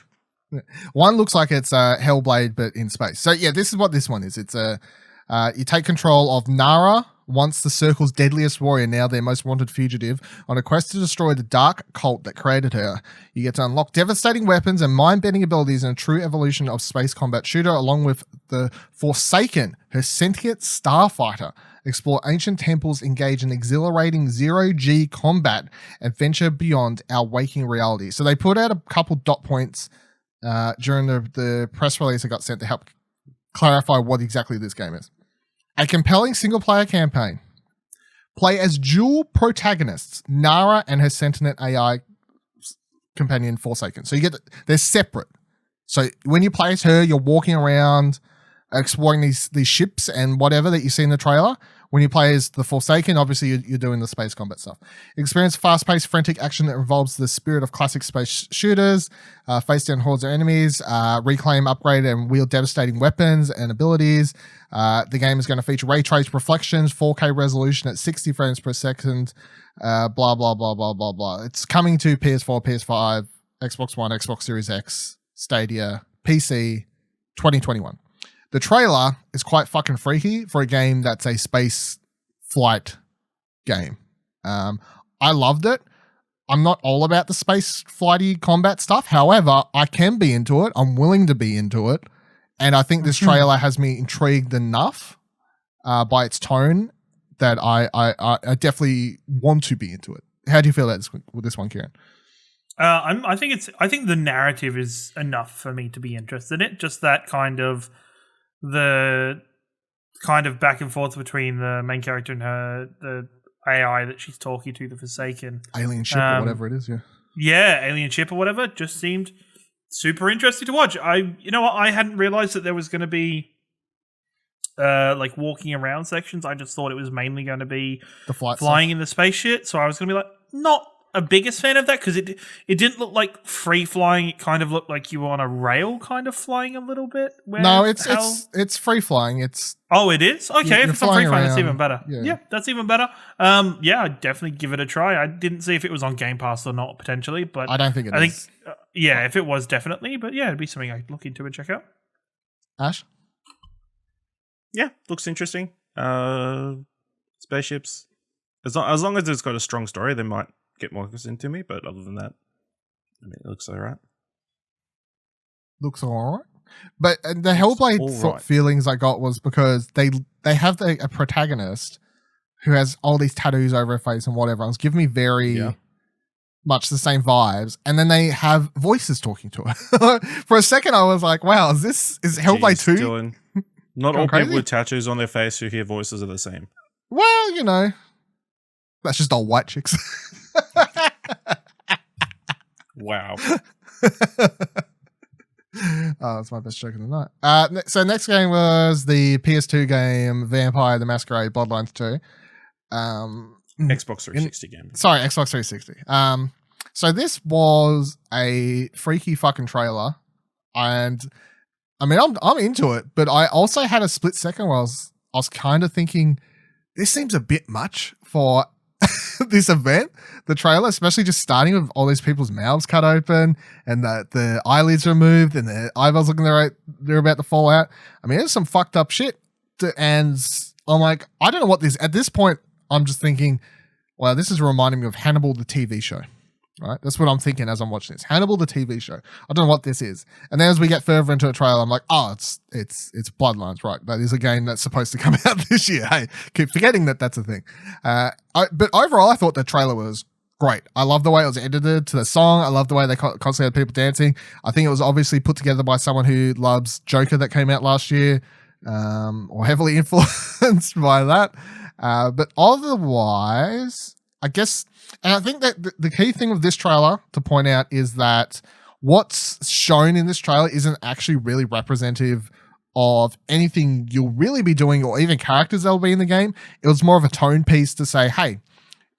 One looks like it's Hellblade, but in space. So yeah, this is what this one is. It's you take control of Nara, once the Circle's deadliest warrior, now their most wanted fugitive, on a quest to destroy the dark cult that created her. You get to unlock devastating weapons and mind-bending abilities in a true evolution of space combat shooter, along with the Forsaken, her sentient starfighter. Explore ancient temples, engage in exhilarating zero-G combat, and venture beyond our waking reality. So they put out a couple dot points during the press release that got sent to help clarify what exactly this game is. A compelling single-player campaign. Play as dual protagonists, Nara and her sentient AI companion Forsaken. So they're separate. So when you play as her, you're walking around exploring these ships and whatever that you see in the trailer. When you play as the Forsaken, obviously you're doing the space combat stuff. Experience fast-paced, frantic action that involves the spirit of classic space shooters, face down hordes of enemies, reclaim, upgrade, and wield devastating weapons and abilities. The game is going to feature ray traced reflections, 4K resolution at 60 frames per second, blah, blah, blah, blah, blah, blah. It's coming to PS4, PS5, Xbox One, Xbox Series X, Stadia, PC, 2021. The trailer is quite fucking freaky for a game that's a space flight game. I loved it. I'm not all about the space flighty combat stuff. However, I can be into it. I'm willing to be into it. And I think this trailer has me intrigued enough by its tone that I definitely want to be into it. How do you feel about this one, Kieran? I think the narrative is enough for me to be interested in it. Just that kind of back and forth between the main character and the AI that she's talking to, the Forsaken. Alien ship or whatever it is, yeah. Yeah, alien ship or whatever. Just seemed super interesting to watch. I hadn't realized that there was going to be like walking around sections. I just thought it was mainly going to be the flying in the spaceship. So I was going to be like, not a biggest fan of that because it didn't look like free flying. It kind of looked like you were on a rail, kind of flying a little bit. No, it's free flying. It is. Okay. If it's not free flying, that's even better. Yeah, that's even better. I'd definitely give it a try. I didn't see if it was on Game Pass or not potentially, but I don't think it is. If it was, definitely. But yeah, it'd be something I'd look into and check out. Ash? Yeah, looks interesting. Spaceships. As long as it's got a strong story, they might get more into me, but other than that, I mean, it looks alright. Looks alright. But the Hellblade feelings I got was because they have a protagonist who has all these tattoos over her face and whatever. It was giving me very much the same vibes, and then they have voices talking to her. For a second, I was like, "Wow, is Hellblade 2?" Not Gone all crazy? people with tattoos on their face who hear voices are the same. Well, you know, that's just all white chicks. Wow. Oh, that's my best joke of the night. So next game was the PS2 game Vampire the Masquerade Bloodlines 2. Xbox 360 game. Sorry, Xbox 360. So this was a freaky fucking trailer, and I mean, I'm into it, but I also had a split second where I was kind of thinking, this seems a bit much for this event, the trailer, especially just starting with all these people's mouths cut open and the eyelids removed and their eyeballs looking they're about to fall out. I mean, there's some fucked up shit. And I'm like, I don't know what this, at this point, I'm just thinking, well, this is reminding me of Hannibal, the TV show. Right? That's what I'm thinking as I'm watching this. Hannibal, the TV show. I don't know what this is. And then as we get further into the trailer, I'm like, oh, it's Bloodlines, right? That is a game that's supposed to come out this year. Hey, keep forgetting that that's a thing. But overall, I thought the trailer was great. I love the way it was edited to the song. I love the way they constantly had people dancing. I think it was obviously put together by someone who loves Joker that came out last year, or heavily influenced by that. But otherwise, I guess, and I think that the key thing with this trailer to point out is that what's shown in this trailer isn't actually really representative of anything you'll really be doing or even characters that'll be in the game. It was more of a tone piece to say, hey,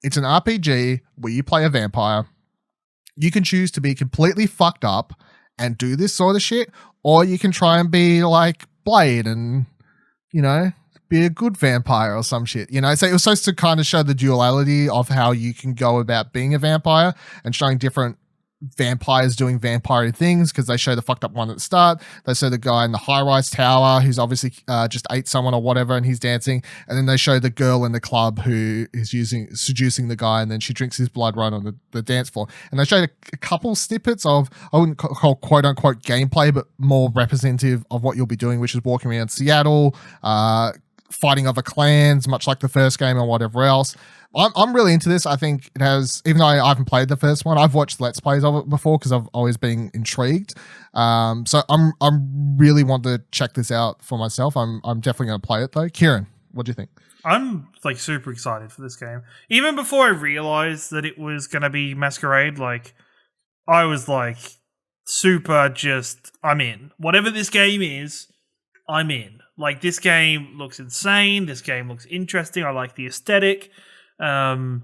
it's an RPG where you play a vampire. You can choose to be completely fucked up and do this sort of shit, or you can try and be like Blade and, you know, be a good vampire or some shit, you know? So it was supposed to kind of show the duality of how you can go about being a vampire and showing different vampires doing vampire things, because they show the fucked up one at the start. They show the guy in the high-rise tower who's obviously just ate someone or whatever and he's dancing. And then they show the girl in the club who is seducing the guy, and then she drinks his blood right on the dance floor. And they showed a couple snippets of, I wouldn't call quote-unquote gameplay, but more representative of what you'll be doing, which is walking around Seattle, fighting other clans, much like the first game or whatever else. I'm really into this. I think it has, even though I haven't played the first one, I've watched Let's Plays of it before because I've always been intrigued. So I'm really want to check this out for myself. I'm definitely going to play it though. Kieran, what do you think? I'm like super excited for this game. Even before I realized that it was going to be Masquerade, like I was like super just, I'm in. Whatever this game is, I'm in. Like, this game looks insane. This game looks interesting. I like the aesthetic. And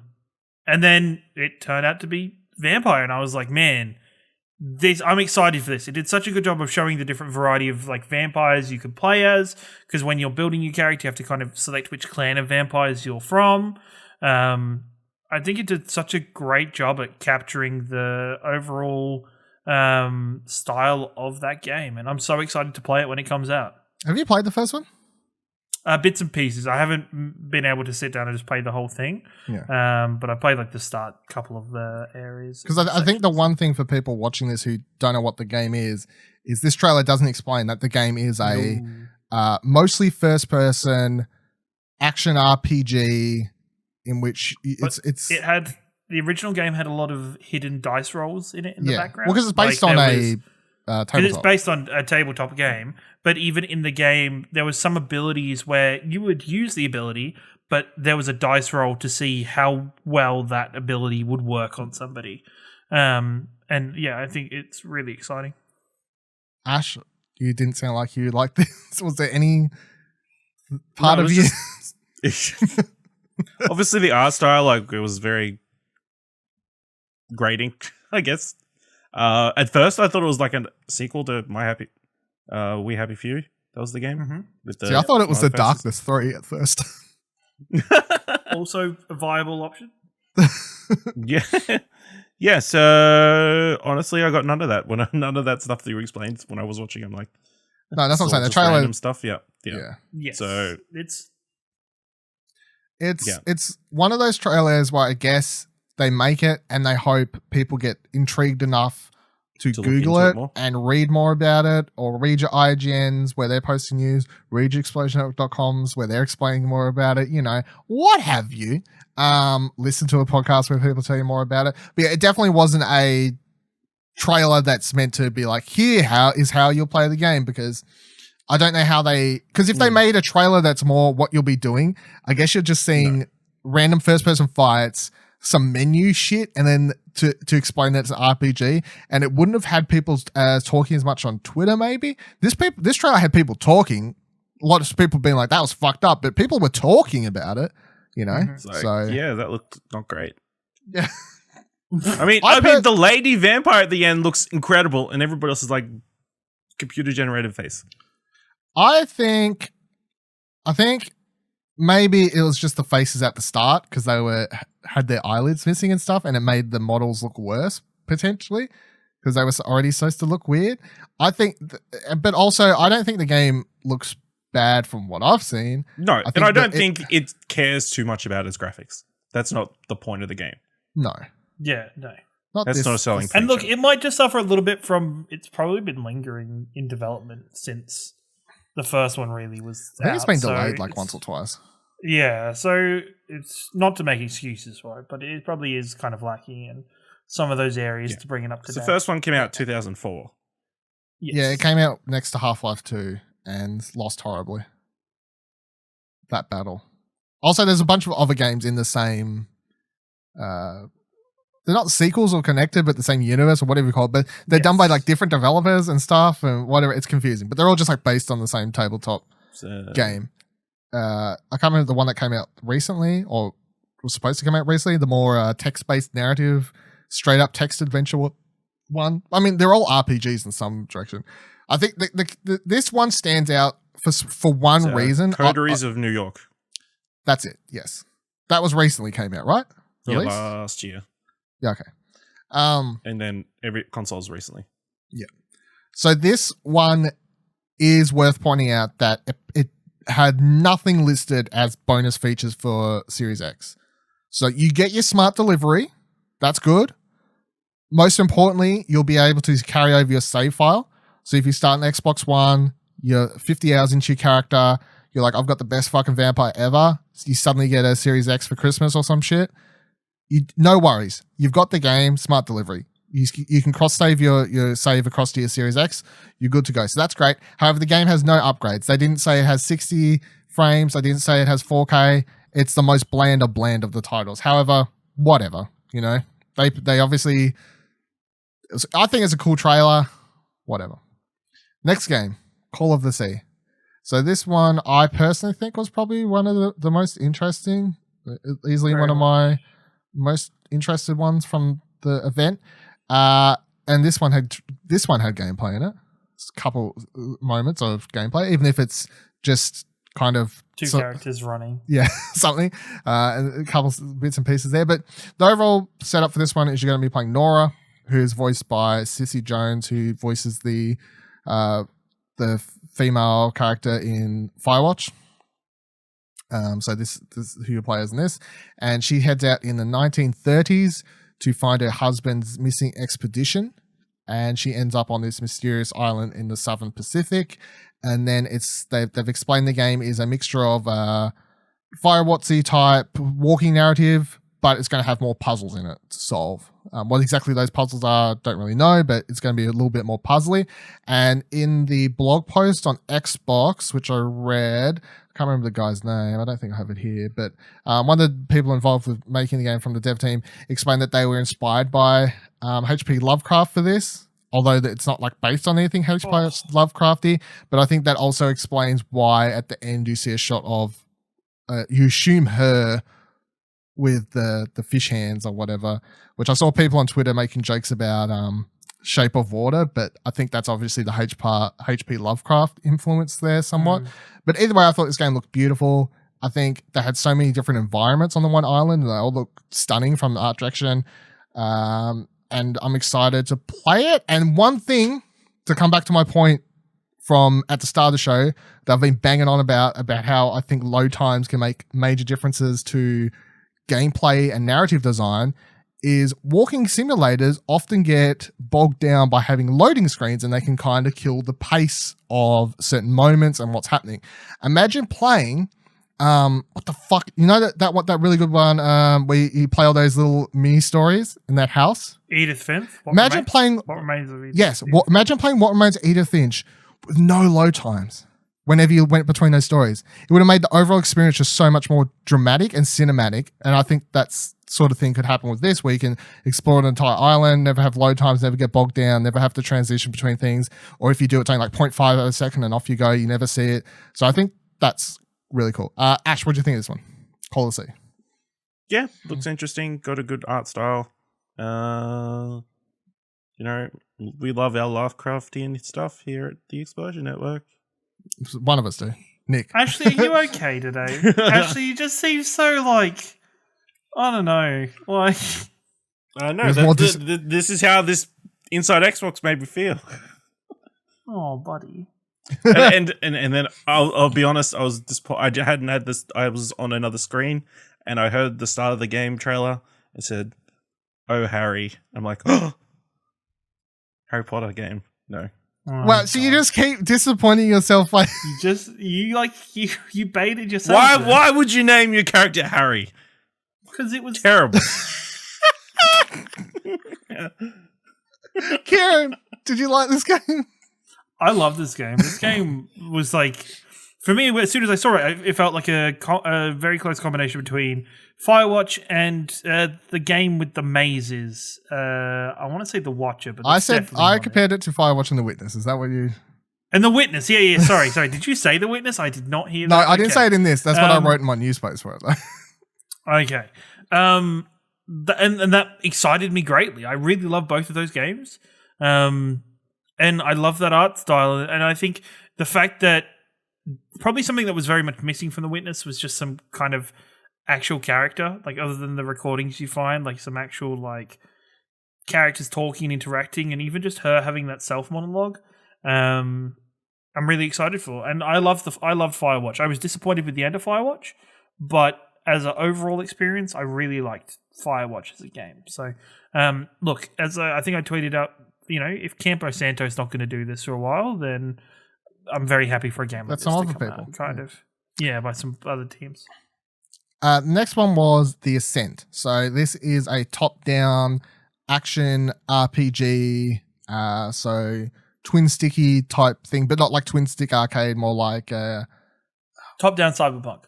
then it turned out to be Vampire, and I was like, man, I'm excited for this. It did such a good job of showing the different variety of like vampires you could play as, because when you're building your character, you have to kind of select which clan of vampires you're from. I think it did such a great job at capturing the overall style of that game, and I'm so excited to play it when it comes out. Have you played the first one? Bits and pieces. I haven't been able to sit down and just play the whole thing. Yeah. But I played like the start couple of the areas. Because I think the one thing for people watching this who don't know what the game is this trailer doesn't explain that the game is a mostly first person action RPG in which it had, the original game had a lot of hidden dice rolls in it in the background. Well, because it's based on tabletop. It's based on a tabletop game, but even in the game, there was some abilities where you would use the ability, but there was a dice roll to see how well that ability would work on somebody. And yeah, I think it's really exciting. Ash, you didn't sound like you liked this. Was there any part of you? Obviously, the art style, like, it was very grating, I guess. At first, I thought it was like a sequel to We Happy Few. That was the game. Mm-hmm. See, I thought it was the Darkness 3 at first. Also a viable option. Yeah. So honestly, I got none of that. None of that stuff that you explained when I was watching. I'm like, no, that's what I'm saying. The just trailer random stuff. Yeah. Yes. So it's one of those trailers where I guess they make it and they hope people get intrigued enough to Google it and read more about it, or read your IGNs where they're posting news, read your explosionetwork.coms where they're explaining more about it, you know, what have you. Listen to a podcast where people tell you more about it. But yeah, it definitely wasn't a trailer that's meant to be like, here, how you'll play the game, because I don't know how because if they made a trailer that's more what you'll be doing, I guess you're just seeing random first person fights, some menu shit, and then to explain that it's an RPG, and it wouldn't have had people talking as much on Twitter. Maybe this trailer had people talking, a lot of people being like that was fucked up, but people were talking about it, you know. So yeah, that looked not great. Yeah. I mean, the lady vampire at the end looks incredible, and everybody else is like computer generated face. I think maybe it was just the faces at the start because they had their eyelids missing and stuff, and it made the models look worse potentially because they were already supposed to look weird. I think, but also I don't think the game looks bad from what I've seen. No, and I don't think it cares too much about its graphics. That's not the point of the game. No. Yeah, no. That's not a selling feature. And look, it might just suffer a little bit from it's probably been lingering in development since the first one really was I think it's been delayed like once or twice. Yeah, so it's not to make excuses for it, but it probably is kind of lacking in some of those areas to bring it up to date. The first one came out 2004. Yes. Yeah, it came out next to Half-Life 2 and lost horribly. That battle. Also, there's a bunch of other games in the same... they're not sequels or connected, but the same universe or whatever you call it. But they're done by like different developers and stuff and whatever. It's confusing, but they're all just like based on the same tabletop game. I can't remember the one that came out recently or was supposed to come out recently. The more text-based narrative, straight up text adventure one. I mean, they're all RPGs in some direction. I think this one stands out for one reason. Coteries of New York. That's it. Yes, that was recently came out, right? Released? Yeah, last year. Yeah, okay. And then every consoles recently. Yeah. So this one is worth pointing out that it had nothing listed as bonus features for Series X. So you get your smart delivery. That's good. Most importantly, you'll be able to carry over your save file. So if you start an Xbox One, you're 50 hours into your character, you're like, I've got the best fucking vampire ever. You suddenly get a Series X for Christmas or some shit. No worries. You've got the game, smart delivery. You can cross-save your save across to your Series X. You're good to go. So that's great. However, the game has no upgrades. They didn't say it has 60 frames. They didn't say it has 4K. It's the most bland of the titles. However, whatever. You know, they obviously... I think it's a cool trailer. Whatever. Next game, Call of the Sea. So this one, I personally think was probably one of the most interesting. Easily one of my most interested ones from the event. And this one had gameplay in it. It's a couple moments of gameplay, even if it's just kind of two characters running. Yeah, something. And a couple bits and pieces there. But the overall setup for this one is you're going to be playing Nora, who's voiced by Cissy Jones, who voices the female character in Firewatch. So this is who you play as in this. And she heads out in the 1930s to find her husband's missing expedition. And she ends up on this mysterious island in the Southern Pacific. And then they've explained the game is a mixture of Firewatchy type walking narrative, but it's going to have more puzzles in it to solve. What exactly those puzzles are, don't really know, but it's going to be a little bit more puzzly. And in the blog post on Xbox, which I read, I can't remember the guy's name. I don't think I have it here, but one of the people involved with making the game from the dev team explained that they were inspired by H.P. Lovecraft for this, although it's not like based on anything H.P. Lovecrafty. But I think that also explains why at the end you see a shot of you assume her with the fish hands or whatever, which I saw people on Twitter making jokes about Shape of Water, but I think that's obviously the H.P. Lovecraft influence there somewhat. But either way, I thought this game looked beautiful. I think they had so many different environments on the one island, and they all look stunning from the art direction. And I'm excited to play it. And one thing, to come back to my point from at the start of the show, that I've been banging on about how I think load times can make major differences to gameplay and narrative design, is walking simulators often get bogged down by having loading screens, and they can kind of kill the pace of certain moments and what's happening. Imagine playing what the fuck, you know that really good one where you play all those little mini stories in that house? Edith Finch? Imagine playing What Remains of Edith Finch with no load times. whenever you went between those stories. It would have made the overall experience just so much more dramatic and cinematic. And I think that's sort of thing could happen with this. Where you can explore an entire island, never have load times, never get bogged down, never have to transition between things. Or if you do it something like 0.5 of a second and off you go, you never see it. So I think that's really cool. Ash, what do you think of this one? Call the Sea. Yeah, looks interesting. Got a good art style. You know, we love our Lovecraftian stuff here at the Explosion Network. One of us do. Nick. Ashley, are you okay today? Ashley, you just seem so like, I don't know, like. No, this is how this Inside Xbox made me feel. Oh, buddy. and then I'll be honest, I was disappointed. I hadn't had this. I was on another screen, and I heard the start of the game trailer. It said, "Oh, Harry." I'm like, "Oh, Harry Potter game." No. Oh, well, so you just keep disappointing yourself. Like you baited yourself. Why would you name your character Harry? Because it was terrible. Kieran, did you like this game? I love this game. This game was like, for me, as soon as I saw it, it felt like a very close combination between Firewatch and the game with the mazes. I want to say The Watcher, but I compared it to Firewatch and The Witness. Is that what you? And The Witness, yeah. Sorry. Did you say The Witness? I did not hear that. No, I didn't say it in this. That's what I wrote in my news post for it. Okay. And that excited me greatly. I really love both of those games. And I love that art style. And I think the fact that probably something that was very much missing from The Witness was just some kind of actual character, like other than the recordings you find, like some actual like characters talking, interacting, and even just her having that self monologue. I'm really excited for, and I loved Firewatch. I was disappointed with the end of Firewatch, but as an overall experience, I really liked Firewatch as a game. So, look, as I think I tweeted out, if Campo Santo's not going to do this for a while, then I'm very happy for a game like this to come out, by some other teams. Next one was The Ascent. So this is a top-down action RPG, so twin sticky type thing, but not like twin stick arcade, more like top-down cyberpunk.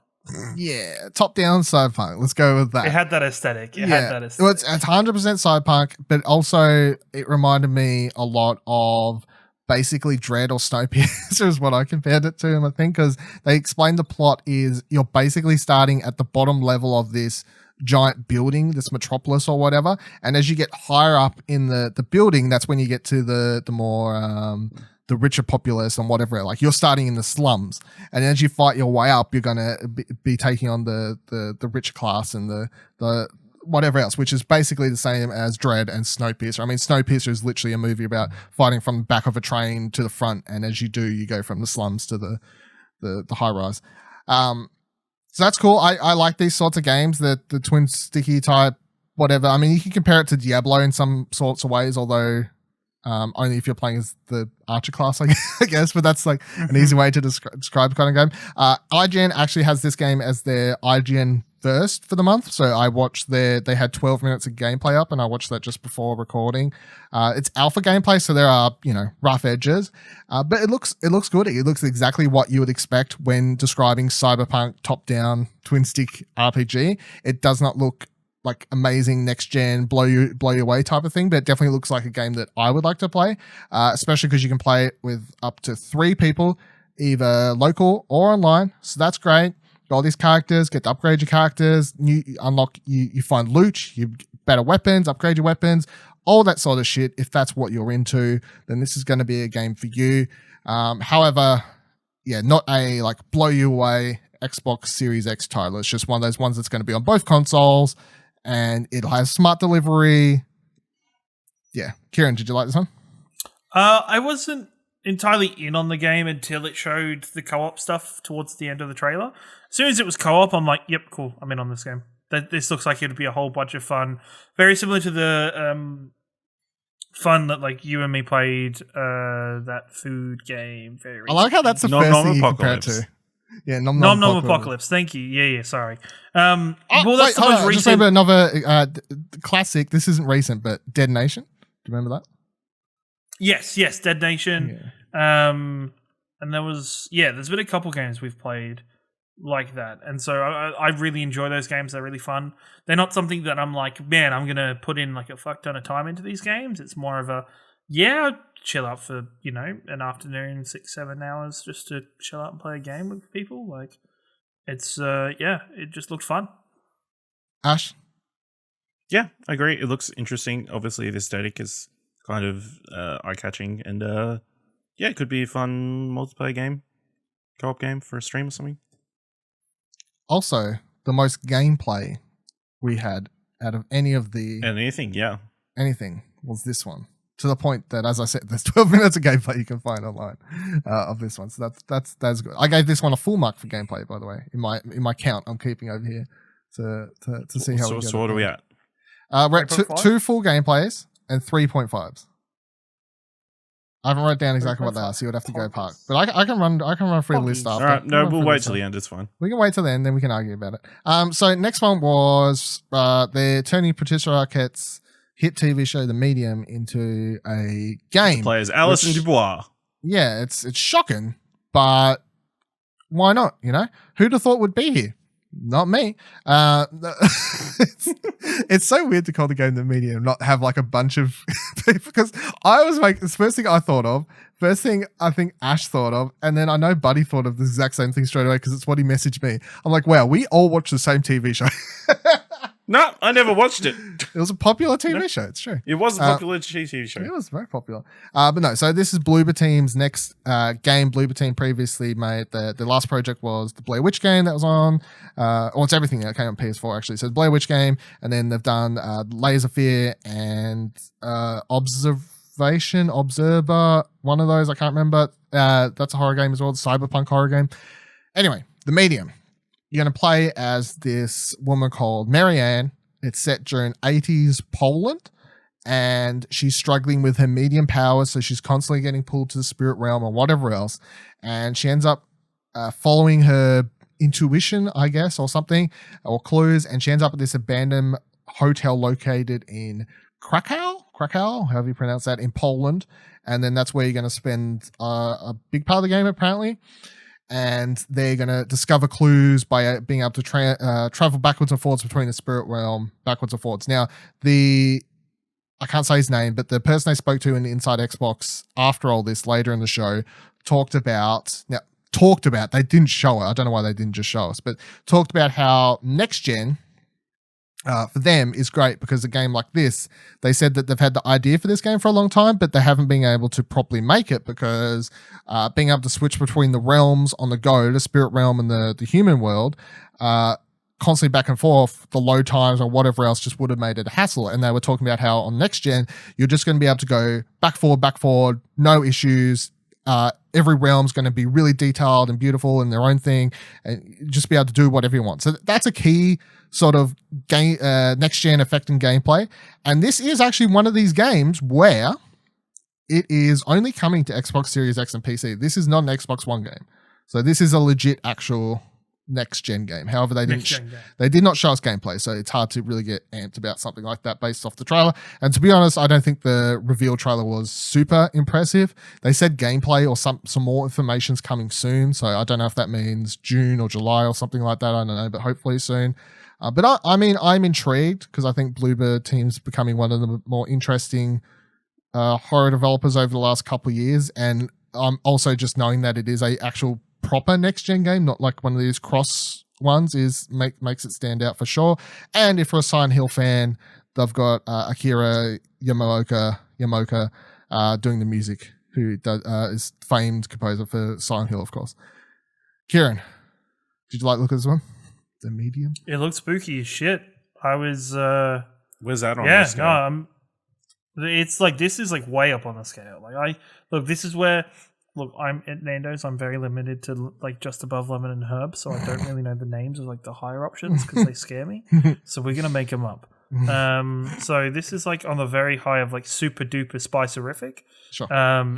Yeah, top-down cyberpunk. Let's go with that. It had that aesthetic. Well, it's 100% cyberpunk, but also it reminded me a lot of basically Dread or Snowpiercer is what I compared it to, I think, because they explained the plot is you're basically starting at the bottom level of this giant building, this metropolis or whatever, and as you get higher up in the building, that's when you get to the more the richer populace and whatever. Like you're starting in the slums, and as you fight your way up, you're gonna be taking on the richer class and the whatever else, which is basically the same as Dread and Snowpiercer. I mean, Snowpiercer is literally a movie about fighting from the back of a train to the front, and as you do, you go from the slums to the high rise. So that's cool. I like these sorts of games, the twin sticky type, whatever. I mean, you can compare it to Diablo in some sorts of ways, although only if you're playing as the Archer class, I guess, but that's like an easy way to describe the kind of game. IGN actually has this game as their IGN first for the month, so I watched they had 12 minutes of gameplay up, and I watched that just before recording. It's alpha gameplay, so there are rough edges, but it looks good. It looks exactly what you would expect when describing cyberpunk top-down twin stick RPG. It does not look like amazing next gen blow you away type of thing, but it definitely looks like a game that I would like to play, especially because you can play it with up to 3 people, either local or online, so that's great. Got all these characters, get to upgrade your characters, you find loot, you better weapons, upgrade your weapons, all that sort of shit. If that's what you're into, then this is going to be a game for you. However, not a like blow you away Xbox Series X title. It's just one of those ones that's going to be on both consoles, and it'll have smart delivery. Yeah. Kieran, did you like this one? I wasn't entirely in on the game until it showed the co-op stuff towards the end of the trailer. As soon as it was co-op, I'm like, yep, cool, I'm in on this game. This looks like it'd be a whole bunch of fun. Very similar to the fun that like you and me played, that food game. I like how that's the first thing you compare it to. Yeah, Nom Nom Apocalypse. Thank you. Yeah, sorry. Well, that's the most recent. Just remember another classic. This isn't recent, but Dead Nation. Do you remember that? Yes, Dead Nation. Yeah. And and there's been a couple games we've played like that, and so I really enjoy those games. They're really fun. They're not something that I'm like, man, I'm gonna put in like a fuck ton of time into these games. It's more of a chill out for an afternoon, 6-7 hours, just to chill out and play a game with people. Like it's it just looked fun. Ash? Yeah, I agree. It looks interesting. Obviously, the aesthetic is kind of eye-catching, and it could be a fun multiplayer game, co-op game for a stream or something. Also, the most gameplay we had out of anything was this one. To the point that, as I said, there's 12 minutes of gameplay you can find online of this one. So that's good. I gave this one a full mark for gameplay, by the way, in my count I'm keeping over here to see how. So what are we at? We're at two full gameplays and 3.5s. I haven't wrote down exactly what they are, so you would have to go park. But I can run through the list after. All right, no, we'll wait till the end. It's fine. We can wait till then we can argue about it. So next one was they're turning Patricia Arquette's hit TV show The Medium into a game. Players Alison Dubois. Yeah, it's shocking, but why not? Who'd have thought would be here? Not me. It's so weird to call the game The Medium, not have like a bunch of people, because I was like, the first thing I thought of, first thing I think Ash thought of, and then I know Buddy thought of the exact same thing straight away because it's what he messaged me. I'm like, wow, we all watch the same TV show. No, I never watched it. It was a popular TV show. It's true. It was a popular TV show. It was very popular. But no, so this is Bloober Team's next game. Bloober Team previously made the last project was the Blair Witch game that was on. It's everything that came on PS4 actually. So the Blair Witch game, and then they've done Layers of Fear and Observer. One of those I can't remember. That's a horror game as well. The cyberpunk horror game. Anyway, The Medium. You're going to play as this woman called Marianne. It's set during 80s Poland, and she's struggling with her medium powers, so she's constantly getting pulled to the spirit realm or whatever else, and she ends up following her intuition, I guess, or something, or clues, and she ends up at this abandoned hotel located in Krakow, however you pronounce that, in Poland, and then that's where you're going to spend a big part of the game, apparently. And they're going to discover clues by being able to travel backwards and forwards between the spirit realm, backwards and forwards. Now, I can't say his name, but the person I spoke to in the Inside Xbox after all this later in the show talked about, they didn't show it. I don't know why they didn't just show us, but talked about how next gen for them is great because a game like this, they said that they've had the idea for this game for a long time, but they haven't been able to properly make it because being able to switch between the realms on the go, the spirit realm and the human world, constantly back and forth, the load times or whatever else just would have made it a hassle. And they were talking about how on next gen, you're just going to be able to go back forward, no issues. Every realm's going to be really detailed and beautiful in their own thing, and just be able to do whatever you want. So that's a key sort of game, next gen affecting gameplay. And this is actually one of these games where it is only coming to Xbox Series X and PC. This is not an Xbox One game. So this is a legit actual next gen game. However, they did not show us gameplay, so it's hard to really get amped about something like that based off the trailer. And to be honest, I don't think the reveal trailer was super impressive. They said gameplay or some more information's coming soon, so I don't know if that means June or July or something like that. I don't know, but hopefully soon. But I mean, I'm intrigued because I think Bloober Team's becoming one of the more interesting horror developers over the last couple of years, and I'm also just knowing that it is a actual proper next gen game, not like one of these cross ones, makes it stand out for sure. And if you're a Silent Hill fan, they've got Akira Yamaoka doing the music, who is famed composer for Silent Hill, of course. Kieran, did you like look at this one? The Medium. It looked spooky as shit. I was. Where's that on? Yeah, no. It's like this is like way up on the scale. Like this is where. Look, I'm at Nando's. I'm very limited to like just above lemon and herb, so I don't really know the names of like the higher options because they scare me. So we're gonna make them up. So this is like on the very high of like super duper spicerific. Sure.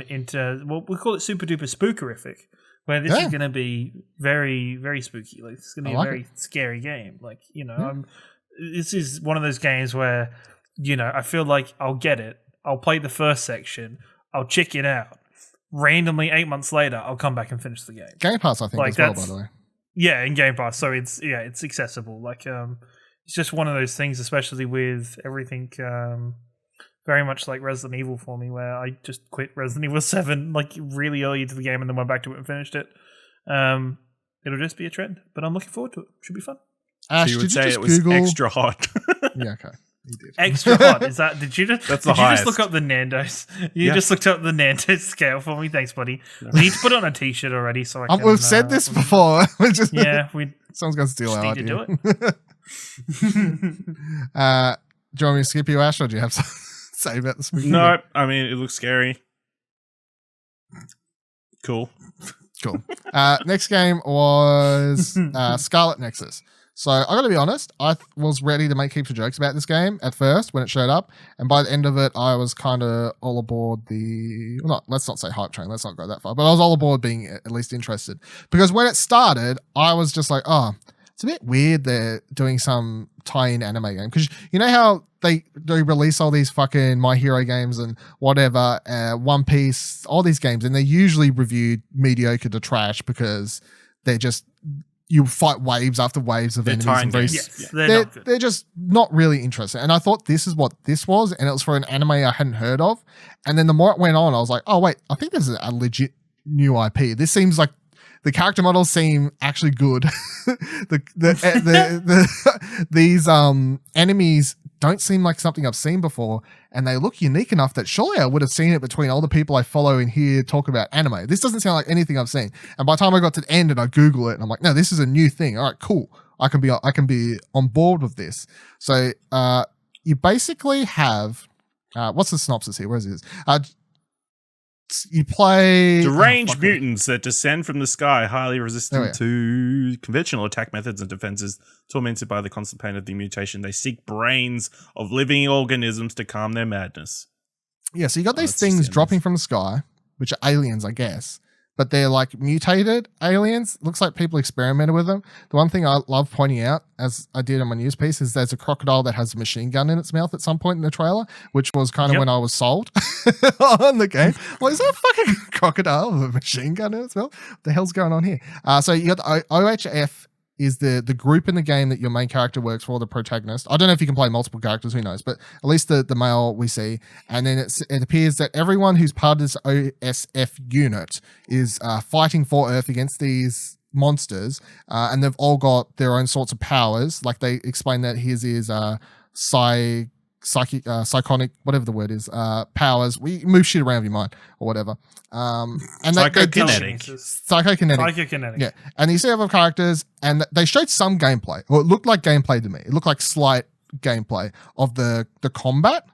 Into we call it super duper spookerific, where this is gonna be very very spooky. Like it's gonna be a very scary game. Like this is one of those games where I feel like I'll get it. I'll play the first section. I'll chicken out. randomly 8 months later, I'll come back and finish the game. Game Pass, I think, Like, as well, by that's- the way. Yeah, in Game Pass, so it's accessible. Like, it's just one of those things, especially with everything. Very much like Resident Evil for me, where I just quit Resident Evil 7 like really early into the game and then went back to it and finished it. It'll just be a trend, but I'm looking forward to it. Should be fun. Ash, So you would did say just it was Google? extra hot. Yeah, okay. You did. Extra hot. Is that? Did you just? That's the did you just look highest. up the Nando's? You Yeah. just looked up the Nando's scale for me. Thanks, buddy. We need to put it on a T-shirt already, so I can. We've said this before. We just, Yeah, we someone's going to steal just our need to idea. do it. Do you want me to skip you, Ash, or do you have something to say about the spooky? No, I mean, it looks scary. Cool. Cool. Next game was Scarlet Nexus. So I got to be honest, I was ready to make heaps of jokes about this game at first when it showed up, and by the end of it, I was kind of all aboard the. Well, let's not say hype train. Let's not go that far. But I was all aboard being at least interested, because when it started, I was just like, oh, it's a bit weird they're doing some tie-in anime game, because you know how they release all these fucking My Hero games and whatever, One Piece, all these games, and they're usually reviewed mediocre to trash because they're just. You fight waves after waves of They're enemies. tie-in And very, games. Yes, they're not good. they're just not really interesting. And I thought this is what this was, and it was for an anime I hadn't heard of. And then the more it went on, I was like, oh, wait, I think this is a legit new IP. This seems like the character models seem actually good. These enemies don't seem like something I've seen before, and they look unique enough that surely I would have seen it between all the people I follow in here talk about anime. This doesn't sound like anything I've seen. And by the time I got to the end and I Google it, and I'm like, no, this is a new thing. All right, cool. I can be on board with this. So you basically have what's the synopsis here? Where is this? You play Deranged mutants that descend from the sky, highly resistant Oh, yeah. to conventional attack methods and defenses. Tormented by the constant pain of the mutation, they seek brains of living organisms to calm their madness. Yeah, so you got these that's just things the dropping end. from the sky, which are aliens, I guess, but they're like mutated aliens. Looks like people experimented with them. The one thing I love pointing out, as I did on my news piece, is there's a crocodile that has a machine gun in its mouth at some point in the trailer, which was kind of Yep. when I was sold on the game. Well, is that a fucking crocodile with a machine gun in its mouth? What the hell's going on here? So you got the OHF is the group in the game that your main character works for, the protagonist. I don't know if you can play multiple characters, who knows, but at least the male we see. And then it appears that everyone who's part of this OSF unit is fighting for Earth against these monsters, and they've all got their own sorts of powers. Like they explain that his is psychonic, whatever the word is, powers. We move shit around your mind or whatever. And Psychokinetic. Psychokinetic. Psychokinetic. Yeah, and you see other characters, and they showed some gameplay, or it looked like gameplay to me. It looked like slight gameplay of the combat,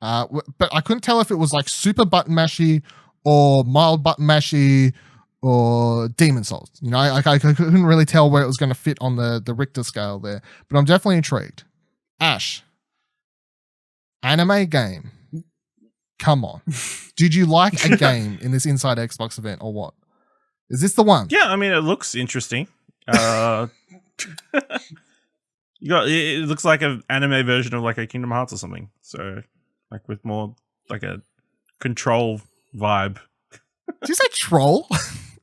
but I couldn't tell if it was like super button mashy or mild button mashy or Demon Souls. You know, I couldn't really tell where it was going to fit on the Richter scale there, but I'm definitely intrigued. Ash, anime game. Come on. Did you like a game in this Inside Xbox event or what? Is this the one? Yeah, I mean, it looks interesting. It looks like an anime version of like a Kingdom Hearts or something. So, like with more like a control vibe. Did you say troll?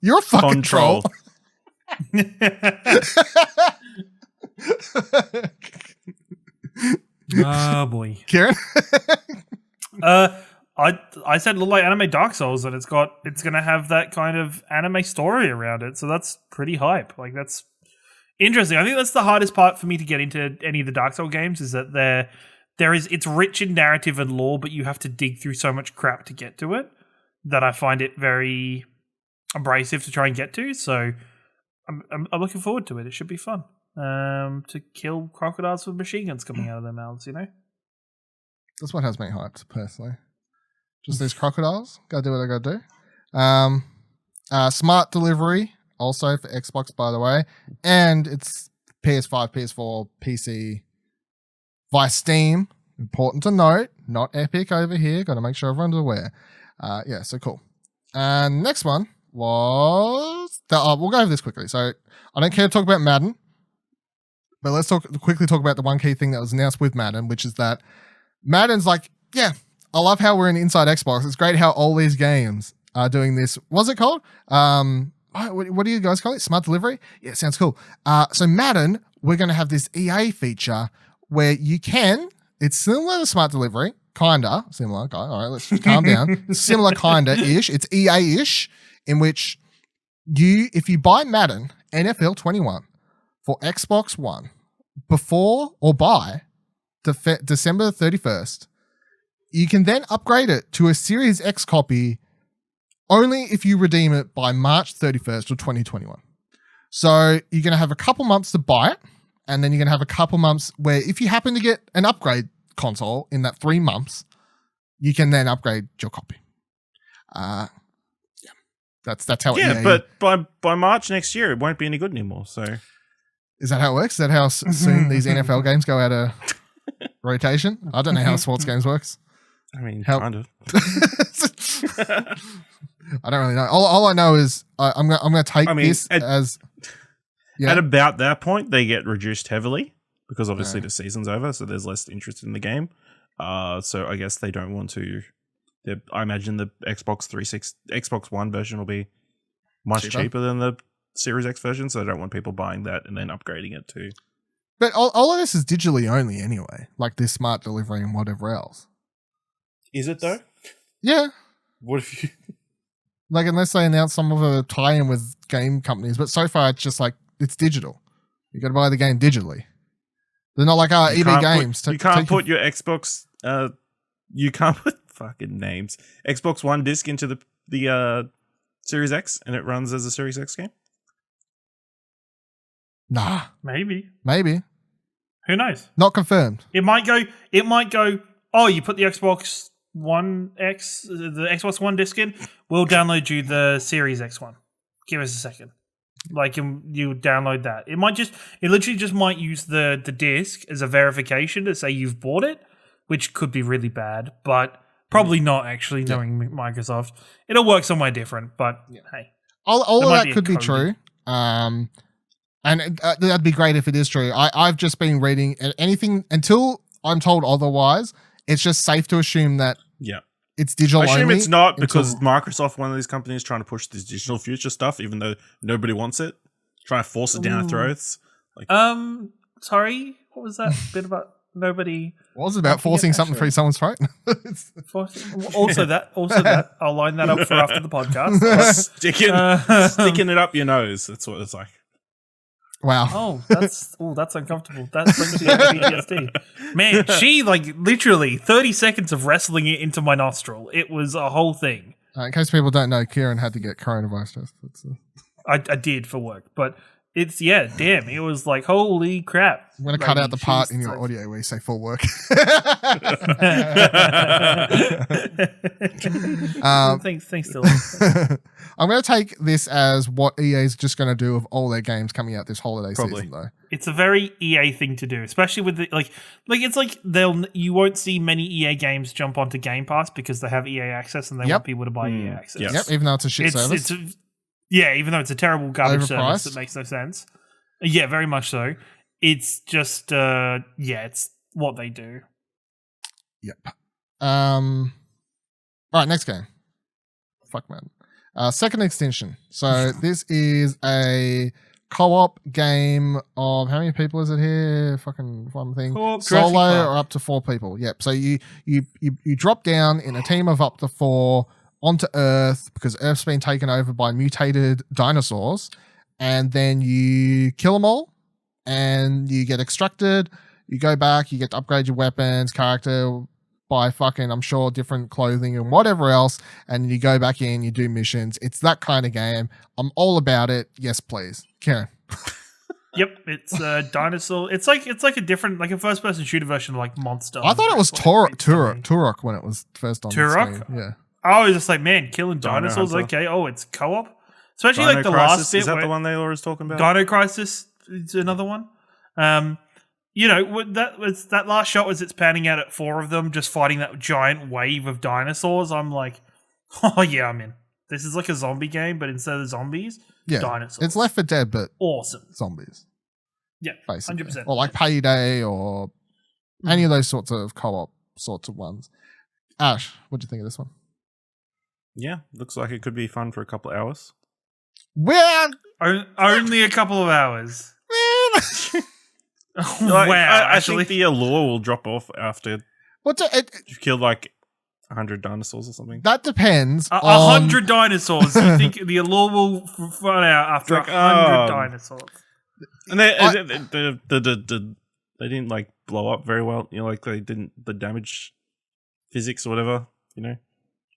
You're a fucking troll. Oh boy. Kieran? I said look like anime Dark Souls, and it's gonna have that kind of anime story around it. So that's pretty hype. Like that's interesting. I think that's the hardest part for me to get into any of the Dark Souls games is that it's rich in narrative and lore, but you have to dig through so much crap to get to it that I find it very abrasive to try and get to. So I'm looking forward to it. It should be fun. To kill crocodiles with machine guns coming out of their mouths, you know? That's what has me hyped, personally. Just these crocodiles. Gotta do what I gotta do. Smart delivery, also for Xbox, by the way. And it's PS5, PS4, PC via Steam. Important to note, not Epic over here. Gotta make sure everyone's aware. Yeah, so cool. And next one was... we'll go over this quickly. So I don't care to talk about Madden, but let's quickly talk about the one key thing that was announced with Madden, which is that Madden's like, yeah, I love how we're in Inside Xbox. It's great how all these games are doing this. What's it called? What do you guys call it? Smart delivery? Yeah, sounds cool. So Madden, we're going to have this EA feature where you can, it's similar to smart delivery, kinda similar. Okay, all right, let's calm down. Similar kinda-ish. It's EA-ish, in which if you buy Madden NFL 21 for Xbox One before or by December 31st, you can then upgrade it to a Series X copy only if you redeem it by March 31st of 2021. So you're going to have a couple months to buy it, and then you're going to have a couple months where if you happen to get an upgrade console in that 3 months, you can then upgrade your copy. Yeah, that's how. Yeah, but by March next year, it won't be any good anymore. So is that how it works? Is that how soon these NFL games go out of rotation? I don't know how sports games works. I mean, kind of. I don't really know. All I know is I'm gonna take this as. Yeah. At about that point, they get reduced heavily because obviously the season's over, so there's less interest in the game. So I guess they don't want to. I imagine the Xbox One version will be much cheaper than the Series X version, so they don't want people buying that and then upgrading it too. But all of this is digitally only anyway, like this smart delivery and whatever else. Is it though? Yeah. What if you... Like, unless they announce some of a tie-in with game companies, but so far it's just like, it's digital. You got to buy the game digitally. They're not like EB Games. You can't put your Xbox. You can't put fucking names. Xbox One disc into the Series X, and it runs as a Series X game. Nah, maybe. Who knows? Not confirmed. It might go. Oh, you put the Xbox One X, the Xbox One disc in. We'll download you the Series X one. Give us a second. Like you download that. It literally just might use the disc as a verification to say you've bought it, which could be really bad, but probably not actually knowing Microsoft. It'll work somewhere different, but hey. All of that could be true. And that'd be great if it is true. I've just been reading anything until I'm told otherwise. It's just safe to assume that it's digital only. I assume it's not because Microsoft, one of these companies, trying to push this digital future stuff, even though nobody wants it, trying to force it down our throats. Like, sorry, what was that bit about? Nobody. What was it about forcing something through someone's throat? Also that. I'll line that up for after the podcast. Sticking it up your nose. That's what it's like. Wow. That's uncomfortable. That brings me to PTSD. Man, she literally 30 seconds of wrestling it into my nostril. It was a whole thing. In case people don't know, Kieran had to get coronavirus test. I did for work, but it's damn. It was like, holy crap. I'm going to cut out the part in your audio where you say full work. Thanks, Dylan. I'm going to take this as what EA is just going to do with all their games coming out this holiday season, though. It's a very EA thing to do, especially with the it's like you won't see many EA games jump onto Game Pass because they have EA access and they want people to buy EA access. Yep, even though it's a shit service. Even though it's a terrible garbage service that makes no sense. Yeah, very much so. It's just it's what they do. Yep. All right, next game. Fuck man. Second extension. So this is a co-op game of how many people is it here? Fucking one thing. Solo or up to 4 people. Yep. So you drop down in a team of up to 4 onto Earth because Earth's been taken over by mutated dinosaurs, and then you kill them all, and you get extracted. You go back. You get to upgrade your weapons, character. By fucking, I'm sure, different clothing and whatever else, and you go back in, you do missions. It's that kind of game. I'm all about it. Yes, please. Karen. Yep, it's a dinosaur. It's like a different, like a first-person shooter version of like Monster. I thought it was Turok when it was first on Steam. Yeah. I was just like, man, killing dinosaurs, okay. Oh, it's co-op? Especially Dino like the Crisis, last bit. Is that the one they were talking about? Dino Crisis is another one. That last shot was it's panning out at 4 of them just fighting that giant wave of dinosaurs. I'm like, oh yeah, I'm in. This is like a zombie game, but instead of zombies, dinosaurs. It's Left 4 Dead, but awesome zombies. Yeah, basically. 100%. Or like Payday or any of those sorts of co-op sorts of ones. Ash, what do you think of this one? Yeah, looks like it could be fun for a couple of hours. Well, Only a couple of hours. man. Like, Wow, I think the allure will drop off after you've killed like 100 dinosaurs or something. That depends. 100 dinosaurs. You think the allure will run out after Like, 100 dinosaurs? And they didn't like blow up very well. You know, like they didn't the damage physics or whatever. You know,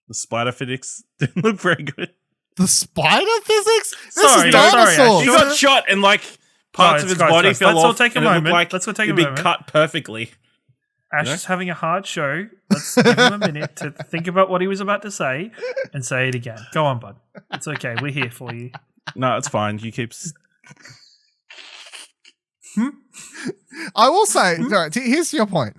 the spider physics didn't look very good. The spider physics? Sorry, this is sorry, dinosaurs. He got shot and like parts of his body fell let's all off. take a and it looked moment. like Let's all take a it'd be moment. cut perfectly. Ash Yeah. is having a hard show. Let's give him a minute to think about what he was about to say and say it again. Go on, bud. It's okay. We're here for you. No, it's fine. You keep. I will say, here's your point.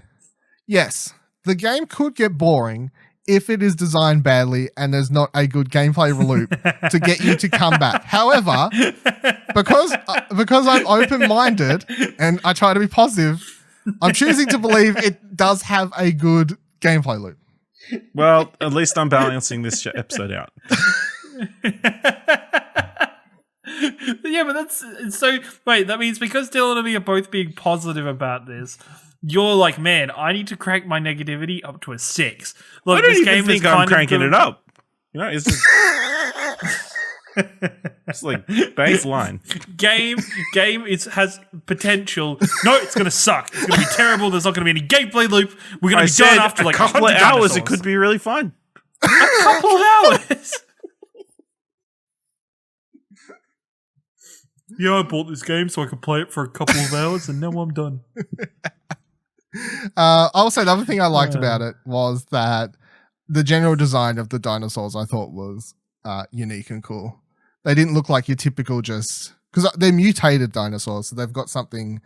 Yes, the game could get boring if it is designed badly and there's not a good gameplay loop to get you to come back. However, because I'm open-minded and I try to be positive, I'm choosing to believe it does have a good gameplay loop. Well, at least I'm balancing this episode out. Yeah, but that's so. Wait, that means because Dylan and me are both being positive about this, you're like, man, I need to crank my negativity up to a 6. Look, I don't this even game think is I'm cranking it up. You know, it's just it's like baseline. Game has potential. No, it's gonna suck. It's gonna be terrible. There's not gonna be any gameplay loop. We're gonna be done after like a couple of 100 hours. dinosaurs. It could be really fun. A couple of hours. Yeah, I bought this game so I could play it for a couple of hours, and now I'm done. I will say the other thing I liked about it was that the general design of the dinosaurs I thought was unique and cool. They didn't look like your typical just because they're mutated dinosaurs, so they've got something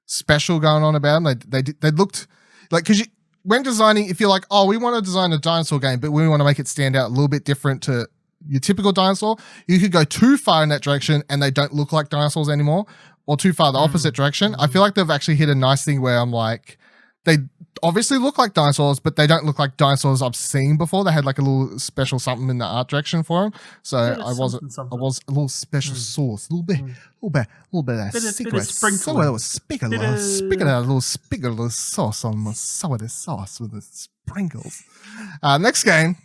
special going on about them. They looked like because when designing, if you're like, oh, we want to design a dinosaur game, but we want to make it stand out a little bit different to your typical dinosaur, you could go too far in that direction and they don't look like dinosaurs anymore, or too far the opposite direction. I feel like they've actually hit a nice thing where I'm like, they obviously look like dinosaurs, but they don't look like dinosaurs I've seen before. They had like a little special something in the art direction for them. So I was a little special sauce, a little bit of secret sprinkle. a little spigot sauce on my soda sauce with the sprinkles. Next game.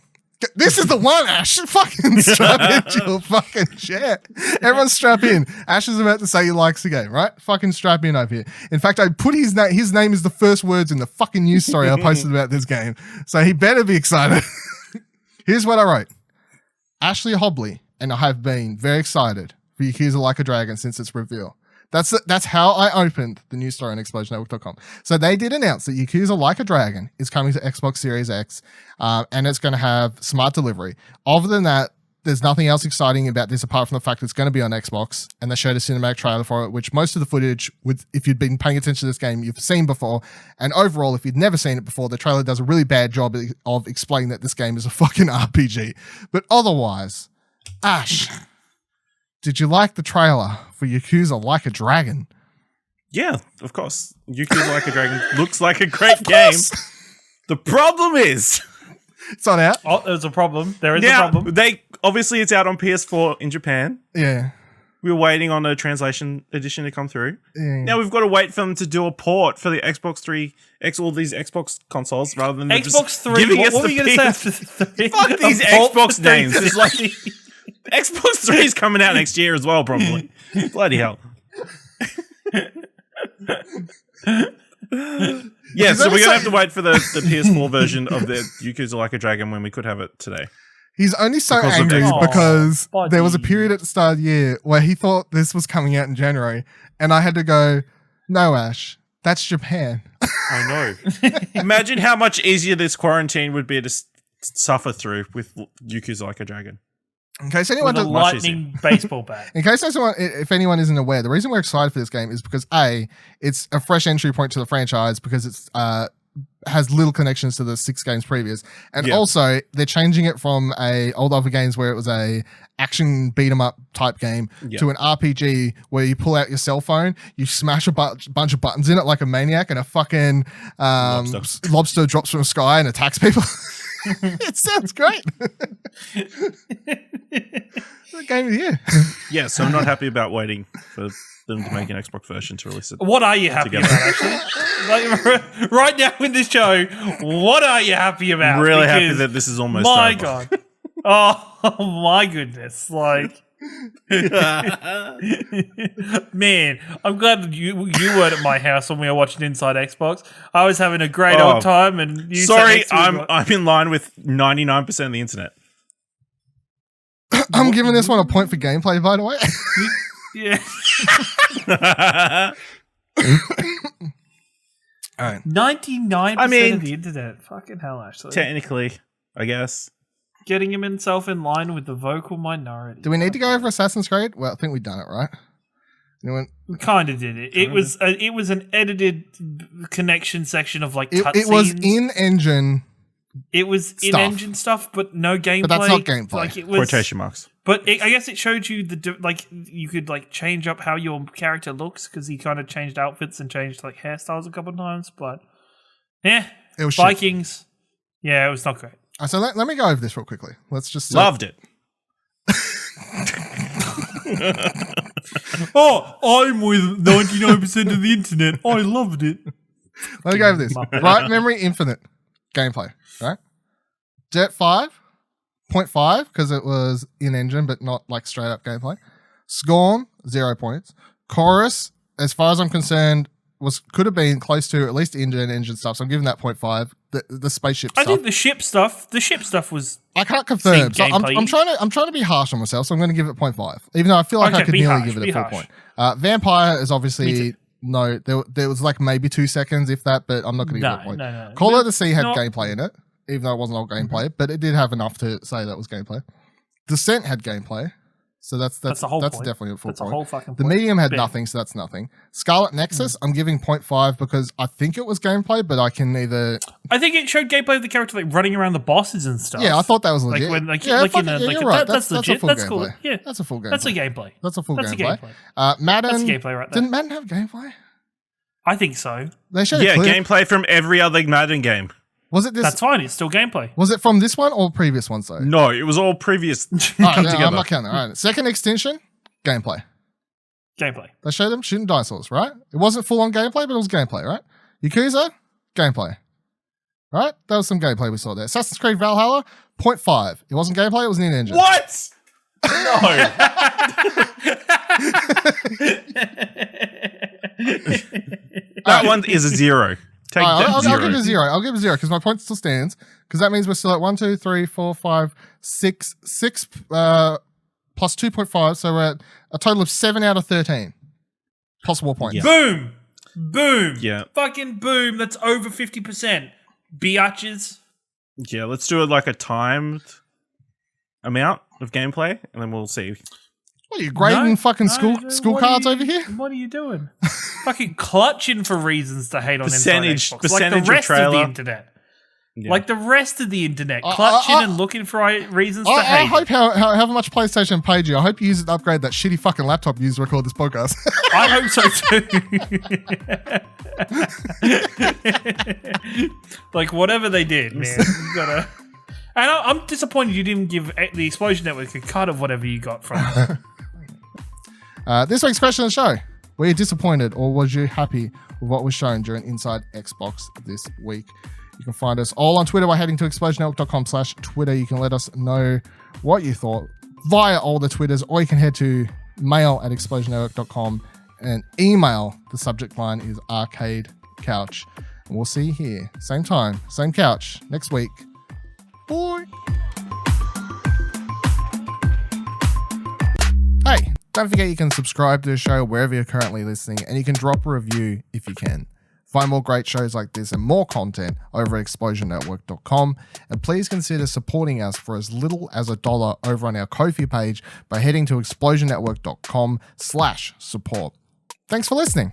This is the one, Ash. Fucking strap into your fucking chair. Everyone strap in. Ash is about to say he likes the game, right? Fucking strap in over here. In fact, I put his name. His name is the first words in the fucking news story I posted about this game. So he better be excited. Here's what I wrote. Ashley Hobley and I have been very excited for Yakuza Like a Dragon since its reveal. That's how I opened the news story on ExplosionNetwork.com. So they did announce that Yakuza Like a Dragon is coming to Xbox Series X, and it's going to have smart delivery. Other than that, there's nothing else exciting about this apart from the fact it's going to be on Xbox, and they showed a cinematic trailer for it, which most of the footage, if you'd been paying attention to this game, you've seen before. And overall, if you'd never seen it before, the trailer does a really bad job of explaining that this game is a fucking RPG. But otherwise, Ash, did you like the trailer for Yakuza Like a Dragon? Yeah, of course. Yakuza Like a Dragon looks like a great game. The problem is, it's not out. Oh, there's a problem. There is a problem. Obviously it's out on PS4 in Japan. Yeah. We were waiting on a translation edition to come through. Yeah. Now we've got to wait for them to do a port for the Xbox 3, all these Xbox consoles, rather than Xbox just 3. giving us What were the you going to say after PS. the 3? Fuck these A port Xbox for names. It's like 360. Xbox 3 is coming out next year as well, probably. Bloody hell. Yeah, so we're going to have to wait for the PS4 version of the Yakuza Like a Dragon when we could have it today. He's only so Because of angry Xbox. because Buddy. there was a period at the start of the year where he thought this was coming out in January, and I had to go, no, Ash, that's Japan. I know. Imagine how much easier this quarantine would be to suffer through with Yakuza Like a Dragon. In case anyone With a doesn't, lightning baseball bat. in case anyone, if anyone isn't aware, the reason we're excited for this game is because A, it's a fresh entry point to the franchise because it's has little connections to the 6 games previous, and Yeah. also they're changing it from a old other games where it was a action beat 'em up type game to an RPG where you pull out your cell phone, you smash a bunch of buttons in it like a maniac, and a fucking lobster drops from the sky and attacks people. It sounds great. The game of the year. Yeah, so I'm not happy about waiting for them to make an Xbox version to release it. What are you happy Together. about, actually? Like, right now in this show, what are you happy about? I'm really happy Because, that this is almost my over. God. Oh, my goodness. Like, man, I'm glad that you weren't at my house when we were watching Inside Xbox. I was having a great old time, and you sat Sorry, next to me I'm in line with 99% of the internet. I'm giving this one a point for gameplay, by the way. Yeah. All right. 99% of the internet. Fucking hell, actually. Technically, I guess. Getting himself in line with the vocal minority. Do we need to go over Assassin's Creed? Well, I think we've done it, right? Anyone? We kind of did it. It was an edited connection section of like cutscenes. It was in-engine. It was stuff. in-engine stuff, but no gameplay. But that's not gameplay. Like it was, Quotation marks. But I guess it showed you you could like change up how your character looks because he kind of changed outfits and changed like hairstyles a couple of times. But yeah, It was Vikings. Shit. Yeah, it was not great. So let me go over this real quickly. Let's just Loved it. Oh, I'm with 99% of the internet. I loved it. Let me go over this. Right Memory Infinite gameplay, right? Jet 5, 0.5 because it was in-engine but not like straight up gameplay. Scorn, 0 points. Chorus, as far as I'm concerned, could have been close to at least engine stuff, so I'm giving that 0.5. The spaceship stuff. I think the ship stuff was. I can't confirm. So I'm trying to be harsh on myself, so I'm going to give it 0.5, even though I feel like I could nearly give it a full point. Vampire is obviously no. There was like maybe 2 seconds, if that, but I'm not going to give it a point. No. Call of the Sea had gameplay in it, even though it wasn't all gameplay, but it did have enough to say that was gameplay. Descent had gameplay, so that's the whole point. definitely a full That's point. a whole fucking point. The Medium had nothing, so that's nothing. Scarlet Nexus, I'm giving 0.5 because I think it was gameplay, but I can neither. I think it showed gameplay of the character like running around the bosses and stuff. Yeah, I thought that was legit. Like when, you're right. That's legit. A full That's gameplay. cool. Yeah, that's a full gameplay. That's a gameplay. That's a full That's gameplay. A gameplay. Madden. That's gameplay right there. Didn't Madden have gameplay? I think so. They showed a clip. Gameplay from every other Madden game. Was it this? That's fine. It's still gameplay. Was it from this one or previous ones though? No, it was all previous. All right, come no, together. I'm not counting. All right. Second extension, gameplay. Gameplay. They showed them shooting dinosaurs, right? It wasn't full on gameplay, but it was gameplay, right? Yakuza, gameplay. Right? That was some gameplay we saw there. Assassin's Creed Valhalla, 0.5. It wasn't gameplay, it was an in-engine. What? No. That one is a 0. Take that I'll 0. give it a 0. I'll give it a 0 because my point still stands. Because that means we're still at 1, 2, 3, 4, 5, 6, 6 plus 2.5. So we're at a total of 7 out of 13 possible points. Yeah. Boom. Yeah. Fucking boom. That's over 50%. Biatches. Yeah, let's do it like a timed amount of gameplay, and then we'll see. What are you grading fucking school cards over here? What are you doing? Fucking clutching for reasons to hate on Percentage Inside Xbox. Like the of rest trailer. of the internet. Yeah. Like the rest of the internet. Clutching and looking for reasons to I hate. hope however much PlayStation paid you, I hope you use it to upgrade that shitty fucking laptop you use to record this podcast. I hope so too. Like whatever they did, man. You gotta. And I'm disappointed you didn't give the Explosion Network a cut of whatever you got from it. This week's question of the show. Were you disappointed or was you happy with what was shown during Inside Xbox this week? You can find us all on Twitter by heading to explosionnetwork.com/Twitter. You can let us know what you thought via all the Twitters, or you can head to mail@explosionnetwork.com and email. The subject line is Arcade Couch. And we'll see you here, same time, same couch, next week. Bye. Hey, don't forget you can subscribe to the show wherever you're currently listening, and you can drop a review if you can. Find more great shows like this and more content over at explosionnetwork.com, and please consider supporting us for as little as $1 over on our Ko-fi page by heading to explosionnetwork.com/support. Thanks for listening.